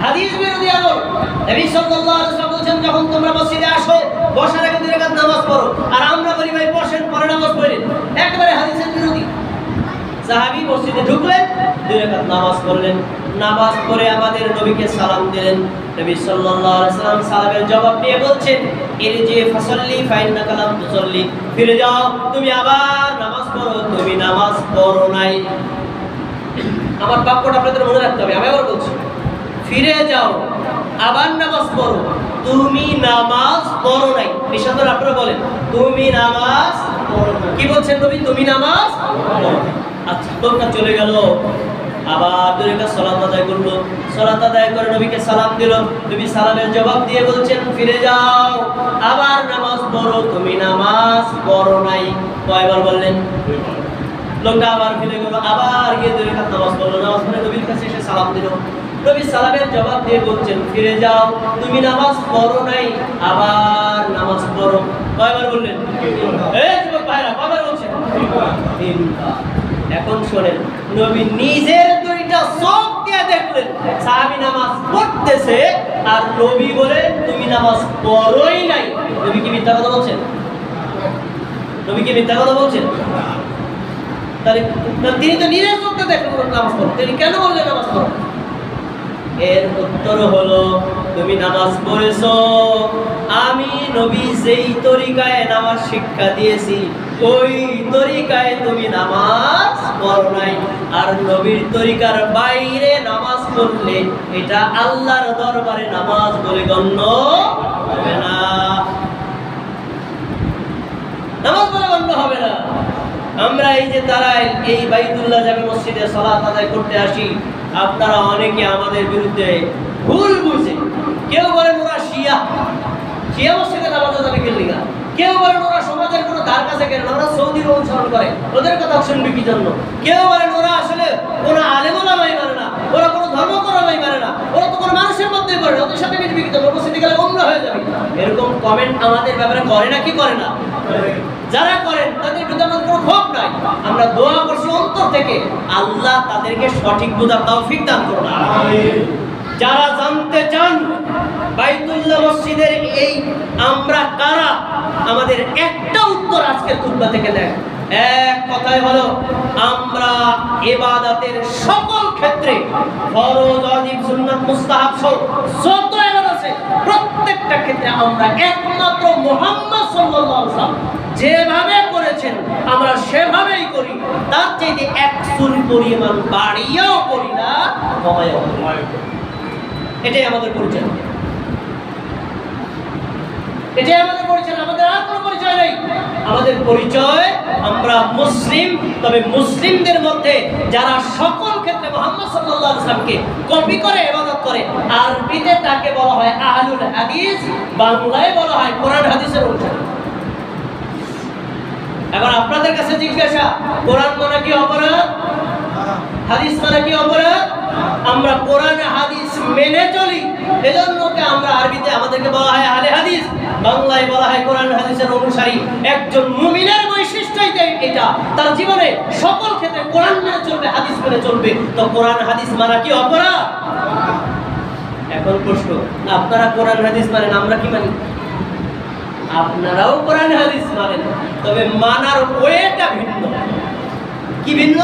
হাদিস বিরোধী আমল। নবী সাল্লাল্লাহু আলাইহি ওয়াসাল্লাম বলেছেন, যখন তোমরা মসজিদে আসো বসার আগে 2 রাকাত নামাজ পড়ো। আর আমরা বলি ভাই বসেন পরে নামাজ পড়েন, একেবারে হাদিসের বিরোধী। সাহাবী মসজিদে ঢুকলেন, 2 রাকাত নামাজ পড়লেন। নামাজ পড়ে আমাদের নবীকে সালাম দিলেন। নবী সাল্লাল্লাহু আলাইহি ওয়াসাল্লাম সালামের জবাব দিয়ে বলছেন, ইরজি ফাসাল্লি ফাইন্নাকা লাম তুসাল্লি, ফিরে যাও, তুমি আবার নামাজ পড়ো, তুমি নামাজ পড়ো নাই। আমার বাক্যটা আপনাদের মনে রাখতে হবে, আমি আবার বলছি, ফিরে যাও, আবার নামাজ পড়ো, তুমি নামাজ পড়ো নাই। নিঃসন্দেহে আপনারা বলেন, তুমি নামাজ পড়ো না। কি বলছেন নবী? তুমি নামাজ পড়ো। আচ্ছা, লোকটা চলে গেল, আবার 2 রাকাত সালাত আদায় করলো। সালাত আদায় করে নবীকে সালাম দিল। নবী সালামের জবাব দিয়ে বলছেন, ফিরে যাও, আবার নামাজ পড়ো, তুমি নামাজ পড়ো নাই। কয়বার বললেন? লোকটা আবার ফিরে গেল, আবার গিয়ে 2 রাকাত নামাজ পড়লো। নামাজ পড়ে নবীর কাছে এসে সালাম দিল। নবী সালামের জবাব দিয়ে বলছেন, ফিরে যাও, তুমি নামাজ পড়ো নাই, আবার নামাজ পড়ো। কয়বার বললেন? এই যুবক ভাইরা, কয়বার বলছেন? 3বার। এখন শোনেন, নবী নিজের 2টা চোখ দিয়ে দেখলেন সাহাবী নামাজ পড়তেছে, আর নবী বলে তুমি নামাজ পড়োই নাই। নবী কি মিথ্যা কথা বলছেন? নবী কি মিথ্যা কথা বলছেন? তাহলে তিনি তো নিজের চোখ দিয়ে দেখলেন নামাজ পড়ো, তিনি কেন বললেন নামাজ পড়ো? এর উত্তর হলো, তুমি নামাজ পড়েছো, আমি নবী যেই তরিকায় নামাজ শিক্ষা দিয়েছি ওই তরিকায় তুমি নামাজ পড়ো নাই। আর নবীর তরিকার বাইরে নামাজ পড়লে এটা আল্লাহর দরবারে নামাজ বলে গণ্য হবে না, নামাজ বলে গণ্য হবে না। আমরা এই যে তারাই এই বাইতুল্লাহ জামে মসজিদে সালাত আদায় করতে আসি, আপনারা অনেকে আমাদের বিরুদ্ধে ভুল বুঝে, কেউ বলেন ওরা শিয়া, শিয়া মসজিদে নামাজ আদায় করলি না, কেউ বলেন ওরা সমাজের কোনো ধার কাছে কেন, ওরা সৌদির অনুসরণ করে, ওদের কথা শুনবি কি জন্য? কেউ বলেন ওরা আসলে কোনো আলেম ওলামাই মানে না, ওরা কোনো ধর্মকর্মই মানে না, ওরা তো কোনো মানুষের মধ্যেই করে না, ওদের সাথে মিটবি কি জন্য? মসজিদে গেলে অন্য হয়ে যাবে। এরকম কমেন্ট আমাদের ব্যাপারে করে না কি করে না? যারা করেন তাদের বিরুদ্ধে আমাদের কোনো ক্ষোভ নাই। আমরা দোয়া করছি অন্তর থেকে, আল্লাহ তাদেরকে সঠিক বোঝার তৌফিক দান করুন। যারা জানতে চান বাইতুল্লাহ মসজিদের এই আমরা কারা, আমাদের একটা উত্তর আজকের খুতবা থেকে দেন। এক কথাই হলো, আমরা ইবাদতের সকল ক্ষেত্রে ফরজ, ওয়াজিব, সুন্নাত, মুস্তাহাব সহ যত ইবাদত আছে প্রত্যেকটা ক্ষেত্রে আমরা একমাত্র মুহাম্মদ সাল্লাল্লাহু আলাইহি ওয়াসাল্লাম যেভাবে করেছেন আমরা সেভাবেই করি, তার চাইতে 1 পরিমাণ বাড়িয়েও করি না, কমাইও করি না। এটাই আমাদের পরিচয়, এটাই আমাদের পরিচয়, আমাদের আর কোনো পরিচয় নেই। আমাদের পরিচয় আমরা মুসলিম, তবে মুসলিমদের মধ্যে যারা সকল ক্ষেত্রে মুহাম্মদ সাল্লাল্লাহু আলাইহি ওয়াসাল্লামকে কপি করে ইবাদত করে, আরবিতে তাকে বলা হয় আহলুল হাদিস, বাংলায় বলা হয় কোরআন হাদিসের অনুসারী। এখন আপনাদের কাছে জিজ্ঞাসা, কোরআন মানে কি অপরাধ? হাদিস মানে কি অপরাধ? আমরা কোরআন হাদিস মেনে চলি, এজন্য আমরা আরবিতে আমাদেরকে বলা হয় আহলে হাদিস, বাংলায় বলা হয় কোরআন হাদিসের অনুসারী। একজন মুমিনের বৈশিষ্ট্যই এটা, তার জীবনে সকল ক্ষেত্রে কোরআন মেনে চলবে, হাদিস মেনে চলবে। তো কোরআন হাদিস মানা কি অপরাধ? এখন প্রশ্ন, আপনারা কোরআন হাদিস মানেন, আমরা কি মানি? আপনারাও কোরআন হাদিস মানেন, তবে মানার ওয়েটা ভিন্ন। কি ভিন্ন?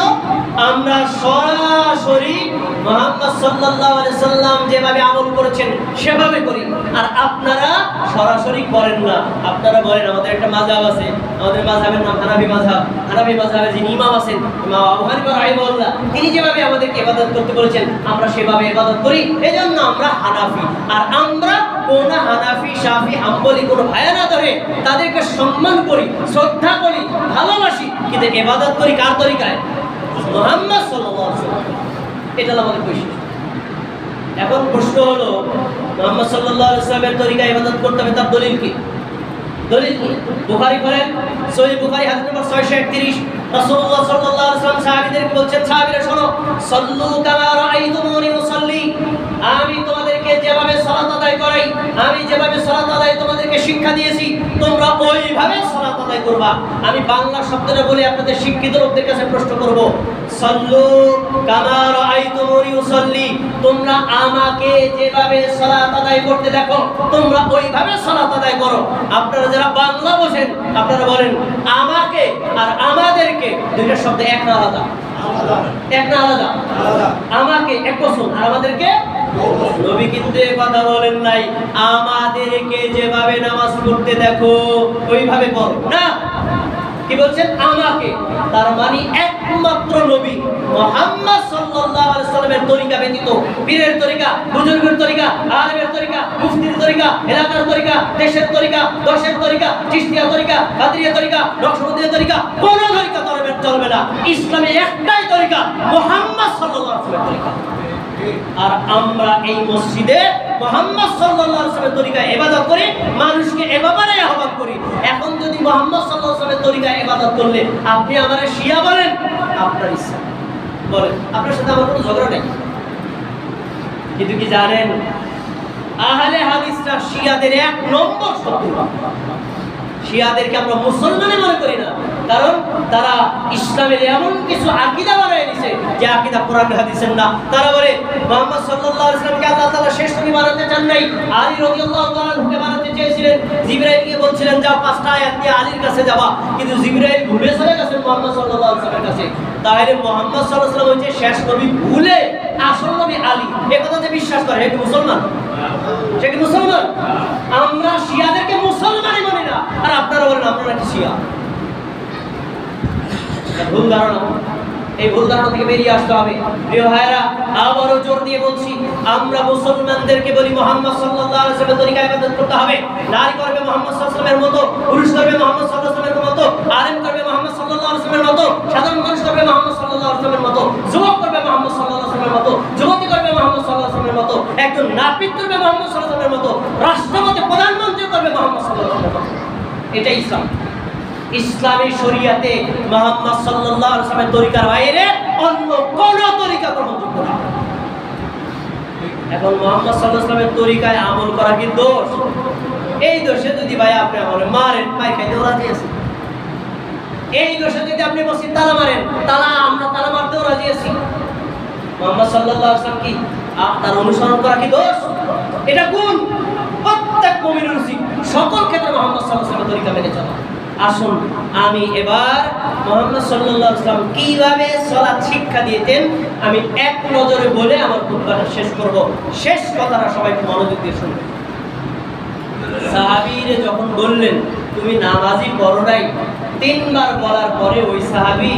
আমরা সরাসরি মুহাম্মদ সাল্লাল্লাহু আলাইহি সাল্লাম যেভাবে আমল করেছেন সেভাবে করি, আর আপনারা সরাসরি করেন না। আপনারা বলেন আমাদের একটা মাযহাব আছে, আমাদের মাযহাবের নাম হানাফি মাযহাব। হানাফি মাযহাবে যিনি ইমাম আছেন, ইমাম আবু হানিফা রাহিমাহুল্লাহ, তিনি যেভাবে আমাদেরকে ইবাদত করতে বলেছেন আমরা সেভাবে ইবাদত করি, এজন্য আমরা হানাফি। আর আমরা কোন হানাফি, শাফি, হাম্বলি কোন ভাইয়া না ধরে তাদেরকে সম্মান করি, শ্রদ্ধা করি, ভালোবাসি, কিন্তু ইবাদত করি কার তরিকায়? মুহাম্মদ সাল্লাল্লাহু আলাইহি ওয়াসাল্লাম। এটা আমাদের বৈশিষ্ট্য। এখন প্রশ্ন হলো, মুহাম্মদ সাল্লাল্লাহু আলাইহি ওয়াসাল্লামের তরিকায় ইবাদত করতে হবে, তার দলিল কি? দলিল কি? বুখারী পড়েন, সহিহ বুখারী হাদিস নম্বর 631, রাসূলুল্লাহ সাল্লাল্লাহু আলাইহি ওয়াসাল্লাম সাহাবীদেরকে বলছেন, সাহাবীরা শোনো, সাল্লু কামা রাআইতুমুনি উসাল্লি, আমি তোমাদেরকে যেভাবে সালাত আদায় করাই, আমি যেভাবে সালাত আদায় তোমাদেরকে শিক্ষা দিয়েছি, তোমরা ওইভাবে সালাত আদায় করবা। আমি বাংলা শব্দটা বলে আপনাদের শিক্ষিত লোকদের কাছে প্রশ্ন করব, সাল্লু কামা রাআইতুমুনি উসাল্লি, তোমরা আমাকে যেভাবে সালাত আদায় করতে দেখো তোমরা ওইভাবে সালাত আদায় করো। আপনারা যারা বাংলা বোঝেন আপনারা বলেন আমাকে আর আমাদেরকে, দুইটা শব্দ এক না আলাদা? এক না আলাদা? আমাকে এক বচন আর আমাদেরকে। নবী কিন্তু এই কথা বলেন নাই আমাদেরকে যেভাবে নামাজ পড়তে দেখো ওইভাবে পড়ো না, কি বলছেন? আমাকে। তার মানে একমাত্র নবী মুহাম্মদ সাল্লাল্লাহু আলাইহি ওয়াসাল্লামের তরিকা ব্যতীত, পীরের তরিকা, বুজুর্গের তরিকা, আলেমের তরিকা, মুফতির তরিকা, এলাকার তরিকা, দেশের তরিকা, দশের তরিকা, চিশতিয়া তরিকা, কাদরিয়া তরিকা, নকশবন্দিয়া তরিকা, কোন তরিকা চলবে না। ইসলামে একটাই তরিকা, মুহাম্মদ সাল্লাল্লাহু আলাইহি ওয়াসাল্লামের তরিকা। আর আমরা এই মসজিদে মুহাম্মদ সাল্লাল্লাহু আলাইহি ওয়াসাল্লামের তরিকায় ইবাদত করি, মানুষকে এভাবে আহ্বান করি। এখন যদি মুহাম্মদ সাল্লাল্লাহু আলাইহি ওয়াসাল্লামের তরিকায় ইবাদত করলে আপনি আমারে শিয়া বলেন, আপনার ইচ্ছা বলেন, আপনার সাথে আমার কোনো ঝগড়া নেই। কিন্তু কি জানেন, আহলে হাদিসরা শিয়াদের এক নম্বর শত্রু। শিয়াদেরকে আমরা মুসলমানই মনে করি না, কারণ তারা ইসলামের এমন কিছু আকীদা বানায় নিয়েছে যে আকীদা কোরআন হাদিসের না। তারা বলে মুহাম্মদ সাল্লাল্লাহু আলাইহি ওয়াসাল্লামকে আল্লাহ তাআলা শেষ নবী বানাতে চান নাই, আলী রাদিয়াল্লাহু তাআলা আনহুকে বানাতে চেয়েছিলেন। জিবরাইলকে বলছিলেন যাও 5টা আয়াত নিয়ে আলীর কাছে যাবা, কিন্তু জিবরাইল ভুলে চলে গেছেন মুহাম্মদ সাল্লাল্লাহু আলাইহি ওয়াসাল্লামের কাছে। তাহলে মুহাম্মদ সাল্লাল্লাহু আলাইহি ওয়াসাল্লাম হচ্ছে শেষ নবী, ভুলে আসল নবী আলী, এই কথা যে বিশ্বাস করে সে কি মুসলমান? সে কি মুসলমান? আমরা শিয়াদেরকে মুসলমানই মানি না, আর আপনারা বলেন আমরা নাকি শিয়া। ভুল ধারণা, এই ভুল ধারণা থেকে বেরিয়ে আসতে হবে। প্রিয় ভাইরা, আবারও জোর দিয়ে বলছি, আমরা মুসলমানদেরকে বলি মুহাম্মদ সাল্লাল্লাহু আলাইহি ওয়াসাল্লামের তরিকায় ইবাদত করতে হবে। নারী করবে মুহাম্মদ সাল্লাল্লাহু আলাইহি ওয়াসাল্লামের মতো, পুরুষ করবে মুহাম্মদ সাল্লাল্লাহু আলাইহি ওয়াসাল্লামের মতো, আলেম করবে মুহাম্মদ সাল্লাল্লাহু আলাইহি ওয়াসাল্লামের মতো, সাধারণ মানুষ করবে মুহাম্মদ সাল্লাল্লাহু আলাইহি ওয়াসাল্লামের মতো, যুবক করবে মুহাম্মদ সাল্লাল্লাহু আলাইহি ওয়াসাল্লামের মতো, যুবতী করবে মুহাম্মদ সাল্লাল্লাহু আলাইহি ওয়াসাল্লামের মতো, একজন নাপিত করবে মুহাম্মদ সাল্লাল্লাহু আলাইহি ওয়াসাল্লামের মতো, রাষ্ট্রপতি প্রধানমন্ত্রী করবে মুহাম্মদ সাল্লাল্লাহু আলাইহি ওয়াসাল্লামের মতো। এটাই ইসলাম। ইসলামী শরীয়তে মুহাম্মদ সাল্লাল্লাহু আলাইহি ওয়াসাল্লামের তরিকার বাইরে অন্য কোন তরিকা গ্রহণযোগ্য না। এখন মুহাম্মদ সাল্লাল্লাহু আলাইহি ওয়াসাল্লামের তরিকায় আমল করা কি দোষ? এই দোষে যদি ভাই আপনি আমারে মারেন, পাই খাইতে রাজি আছি। এই দোষে যদি আপনি মসজিদ তালা মারেন, আমরা তালা মারতেও রাজি আছি। মুহাম্মদ সাল্লাল্লাহু আলাইহি ওয়াসাল্লাম কি তার অনুসরণ করা কি দোষ? এটা গুণ। প্রত্যেক মুমিনের উচিত সকল ক্ষেত্রে মুহাম্মদ সাল্লাল্লাহু আলাইহি ওয়াসাল্লামের তরিকা মেনে চলা। আসুন আমি এবার মুহাম্মদ সাল্লাল্লাহু আলাইহি ওয়াসাল্লাম কিভাবে সালাত শিক্ষা দিতেন আমি এক নজরে বলে আমার খুতবাটা শেষ করব। শেষ কথাটা সবাই মনোযোগ দিয়ে শুনবেন। সাহাবীরা যখন বললেন তুমি নামাজই পড়ো নাই, 3 বার বলার পরে ওই সাহাবী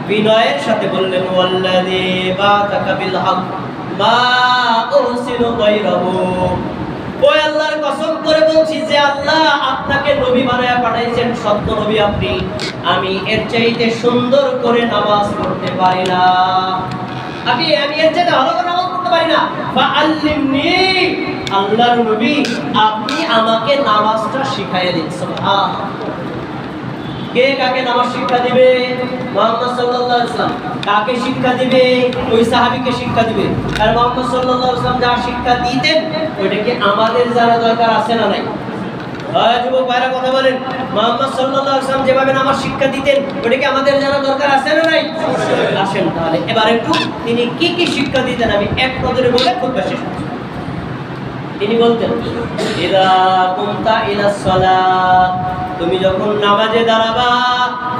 বিনয়ের সাথে বললেন ওয়াল্লাযী বাতাকা বিল হক মা উরসিলু গায়রাহু, ওই আল্লাহর কসম করে বলছি যে আল্লাহ আপনাকে নবী বানায়া পাঠাইছেন, সত্য নবী আপনি, আমি এর চাইতে সুন্দর করে নামাজ পড়তে পারি না। আমি এর চাইতে ভালো করে নামাজ পড়তে পারি না। ফাআল্লিমনি, আল্লাহর নবী আপনি আমাকে নামাজটা শিখাইয়া দিন। সুবহানাল্লাহ। কে কাকে নামাজ শিক্ষা দিবে? মুহাম্মদ সাল্লাল্লাহু আলাইহি ওয়াসাল্লাম। কাকে শিক্ষা দিবে? ওই সাহাবীকে শিক্ষা দিবে। আর মুহাম্মদ সাল্লাল্লাহু আলাইহি ওয়াসাল্লাম যা শিক্ষা দিতেন ওইটা কি আমাদের জানা দরকার আছে না নাই? যুবক ভাইরা কথা বলেন, মুহাম্মদ সাল্লাল্লাহু আলাইহি ওয়াসাল্লাম যেভাবে নামাজ শিক্ষা দিতেন ওটা কি আমাদের জানা দরকার আছে না নাই? আসেন তাহলে এবার একটু তিনি কি কি শিক্ষা দিতেন আমি এক নজরে বলে খুতবা শেষ করছি। তিনি বলতেন, ইদা কুমতা ইলাস সালাত, তুমি যখন নামাজে দাঁড়াবা,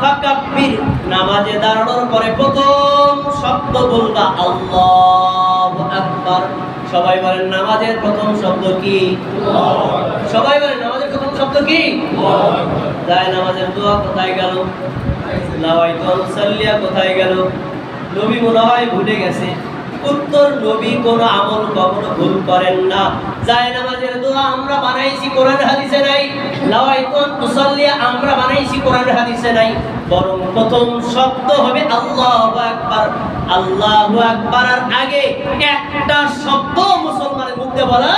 ফাকাব্বির, নামাজে দাঁড়ানোর পরে প্রথম শব্দ বলবা আল্লাহু আকবার। সবাই বলেন নামাজের প্রথম শব্দ কি? সবাই বলেন নামাজের প্রথম শব্দ কি? যায় নামাজের দোয়া কোথায় গেল? নাওয়াইতু আনসাল্লিয়া কোথায় গেল? নবী মনে হয় ভুলে গেছে। উত্তর, নবী কোন আমল কখনো ভুল করেন না। যায় নামাজের দোয়া আমরা বানাইছি, কোরআন হাদিসে নাই। নাওয়াইতু আনসাল্লিয়া আমরা বানাইছি, কোরআন হাদিসে নাই। বরং প্রথম শব্দ হবে আল্লাহু আকবার। আল্লাহু আকবারের আগে একটা শব্দ মুসলমানের মুখে বলা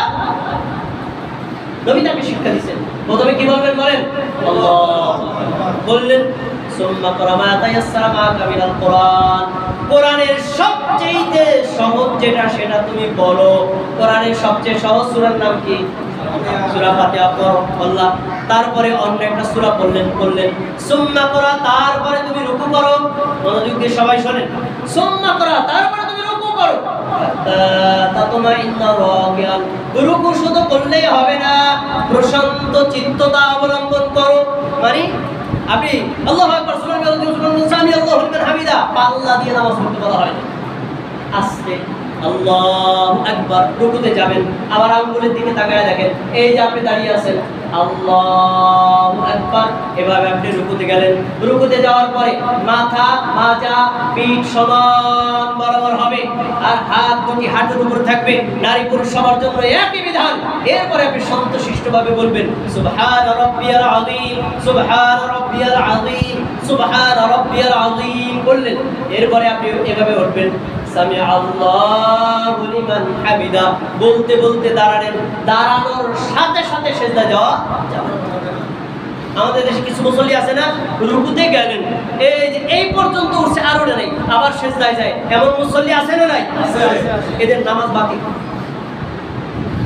নবী তাকে শিক্ষা দিয়েছেন। প্রথমে কি বলবেন বলেন? আল্লাহ বললেন, সুম্মা ক্রা মা তায়াসসারা মা'আকা মিনাল কোরআন। কোরআনের সবচেয়ে সহজ যেটা সেটা তুমি বলো। কোরআনের সবচেয়ে সহজ সূরার নাম কি? সূরা ফাতিহা পড়ো আল্লাহ। তারপরে অন্য একটা সূরা বললেন সুম্মা ক্রা, তারপরে তুমি রুকু করো। মনোযোগ দিয়ে সবাই শুনেন, সুম্মা ক্রা, তারপরে তুমি রুকু করো। তাতমাইন্না রাকিয়ান, রুকু শুধু করলেই হবে না, প্রশান্ত চিত্ততা অবলম্বন করো। মানে আপনি আল্লাহু আকবার সুবহানাল্লাহ সামি আল্লাহু লিমান হামিদা পাল্লা দিয়ে নামাজ পড়তে বলা হয় না। আস্তে আল্লাহু আকবার, রুকুতে যাবেন, আবার আঙ্গুলের দিকে তাকায় দেখেন, এই যে আপনি দাঁড়িয়ে আছেন, আল্লাহু আকবার, এভাবে আপনি রুকুতে গেলেন। রুকুতে যাওয়ার পরে মাথা, মাজা, পিঠ সমান বরাবর হবে, আর হাত দুটি হাঁটুর উপর থাকবে। নারী পুরুষ সবার জন্য একই বিধান। এরপরে আপনি শান্তশিষ্টভাবে বলবেন সুবহান রাব্বিয়াল আযীম, সুবহান রাব্বিয়াল আযীম, সুবহান রাব্বিয়াল আযীম বললেন। এরপরে আপনি এভাবে উঠবেন, সামি আল্লাহু লিমান হামিদা বলতে বলতে দাঁড়ালেন। দাঁড়ানোর সাথে সাথে সিজদা যাওয়া যাবে। আমাদের দেশে কিছু মুসল্লি আছে না, রুকুতে গেলেন, এই যে এই পর্যন্ত উঠছে আর ওঠে নাই, আবার সিজদায় যায়, এমন মুসল্লি আছে না নাই? এদের নামাজ বাতিল।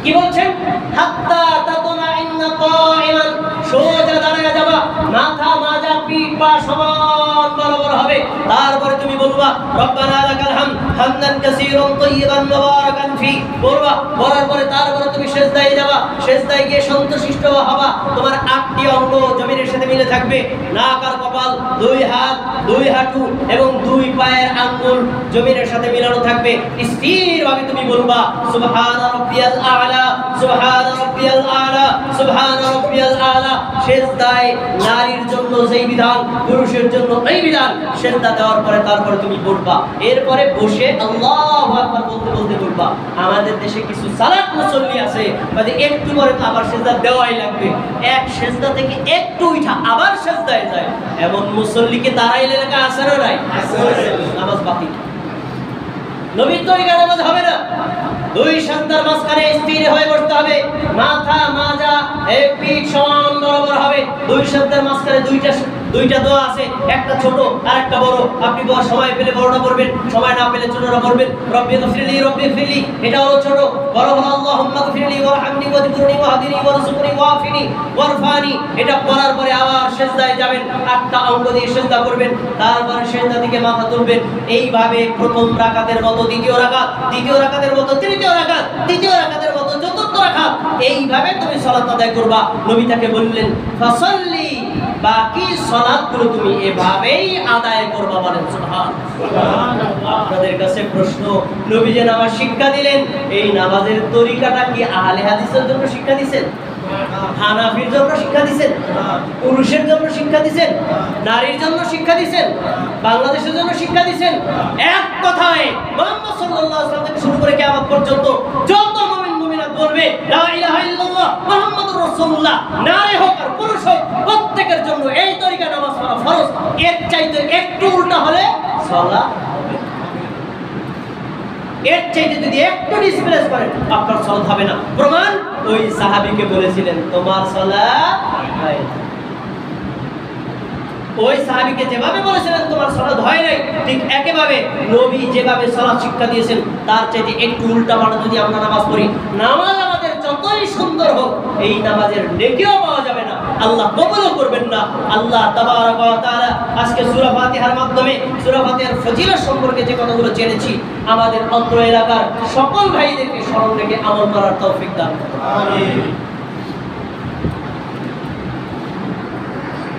কি বলছেন? হাত্তা তাতমাইন্না কাইমান, সোজা দাঁড়ায় যাবা, মাথা মাজা পিঠ পা সমান বরাবর হবে। তারপরে তুমি বলবা রব্বানা লাকাল হামদ হামদান কাসীরান তাইয়িবান মুবারাকান ফি বলবা। বলার পরে তারপরে তুমি সিজদায় যাবা। সিজদায় গিয়ে শান্তশিষ্ট হবা। তোমার 8টি অঙ্গ জমিনের সাথে মিলে থাকবে। নাক আর কপাল, দুই হাত, দুই হাঁটু এবং দুই পায়ের আঙ্গুল জমিনের সাথে মিলানো থাকবে। স্থিরভাবে তুমি বলবা সুবহান রাব্বিয়াল আ'লা, সুবহান রাব্বিয়াল আ'লা, সুবহান রাব্বিয়াল আ'লা। সিজদায় নারীর জন্য যেই বিধান, পুরুষের জন্য এই বিধান। সিজদা দেওয়ার পরে তারপরে তুমি বলবা। এরপরে বসে আল্লাহু আকবার বলতে বলতে বলবা। আমাদের দেশে কিছু সালাত মুসল্লি আছে, মানে একটু পরে তো আবার সিজদা দেওয়াই লাগবে। এক সিজদা থেকে একটু উঠা আবার সিজদায় যায়, এমন মুসল্লিকে দাঁড়াইলে লেখা আছে না নাই? নামাজ বাতিল। নবীর তরিকা নামাজ হবে না। দুই সিজদার মাঝখানে স্থির হয়ে বসতে হবে। মাথা মাজা পিঠ সমান বরাবর হবে। দুই সিজদার মাঝখানে দুইটা দোয়া আছে, একটা ছোট আর একটা বড়। আপনি সময় পেলে বড়টা পড়বেন, সময় না পেলে ছোটটা পড়বেন। রব্বি গফিরলি রব্বি গফিরলি, এটা হলো ছোট। বড় হলো আল্লাহুম্মা গফিরলি ওয়ারহামনি ওয়াজবুরনি ওয়াহদিনি ওয়ারযুকনি ওয়াফিনি ওয়ারফানি। এটা পড়ার পরে আবার সিজদায় যাবেন, 8টা অঙ্গ দিয়ে সিজদা করবেন। তারপরে সিজদা থেকে মাথা তুলবেন। এইভাবে প্রথম রাকাতের মতো দ্বিতীয় রাকাত, দ্বিতীয় রাকাতের মতো তৃতীয় রাকাত, তৃতীয় রাকাতের মতো চতুর্থ রাকাত, এইভাবে তুমি সালাত আদায় করবা। নবী তাকে বললেন ফাসাল্লি, বাকি সালাতগুলো তুমি এভাবেই আদায় করবা। বলেন সুবহানাল্লাহ। আপনাদের কাছে প্রশ্ন, নবী যে নামাজ শিক্ষা দিলেন, এই নামাজের তরিকাটা কি আহলে হাদিসের জন্য শিক্ষা দিবেন? হানাফির জন্য শিক্ষা দিবেন? পুরুষের জন্য শিক্ষা দিবেন? নারীর জন্য শিক্ষা দিবেন? বাংলাদেশের জন্য শিক্ষা দিবেন? এক কথায় মুহাম্মদ সাল্লাল্লাহু আলাইহি ওয়াসাল্লাম থেকে শুরু করে কিয়ামত পর্যন্ত যত মুমিন মুমিনাত বলবে লা ইলাহা ইল্লাল্লাহ মুহাম্মাদুর রাসূলুল্লাহ, নারী হোক আর পুরুষ হোক, প্রত্যেকের জন্য এই তরিকা নামাজ পড়া ফরজ। এর চাইতে একটু উল্টা হলে সালাত হবে। এর চাইতে যদি একটু ডিসপ্লেস করেন আপনার সালাত হবে না। প্রমাণ ওই সাহাবীকে বলেছিলেন তোমার সালাত হয় না। ওই সাহাবীকে যেভাবে বলেছিলেন তোমার সালাত হয় নাই, ঠিক একইভাবে নবী যেভাবে সালাত শিক্ষা দিয়েছেন তার চাইতে একটু উল্টাপাল্টা যদি আমরা নামাজ পড়ি, নামাজ আমাদের যতই সুন্দর হোক এই নামাজের নেকিও পাওয়া যাবে না, আল্লাহ কবুলও করবেন না। আল্লাহ তাবারক ওয়া তাআলা আজকে সূরা ফাতিহার মাধ্যমে সূরা ফাতিহার ফজিলত সম্পর্কে যে কথাগুলো জেনেছি আমাদের অত্র এলাকার সকল ভাইদেরকে স্মরণ রেখে আমল করার তৌফিক দান করুন। আমিন।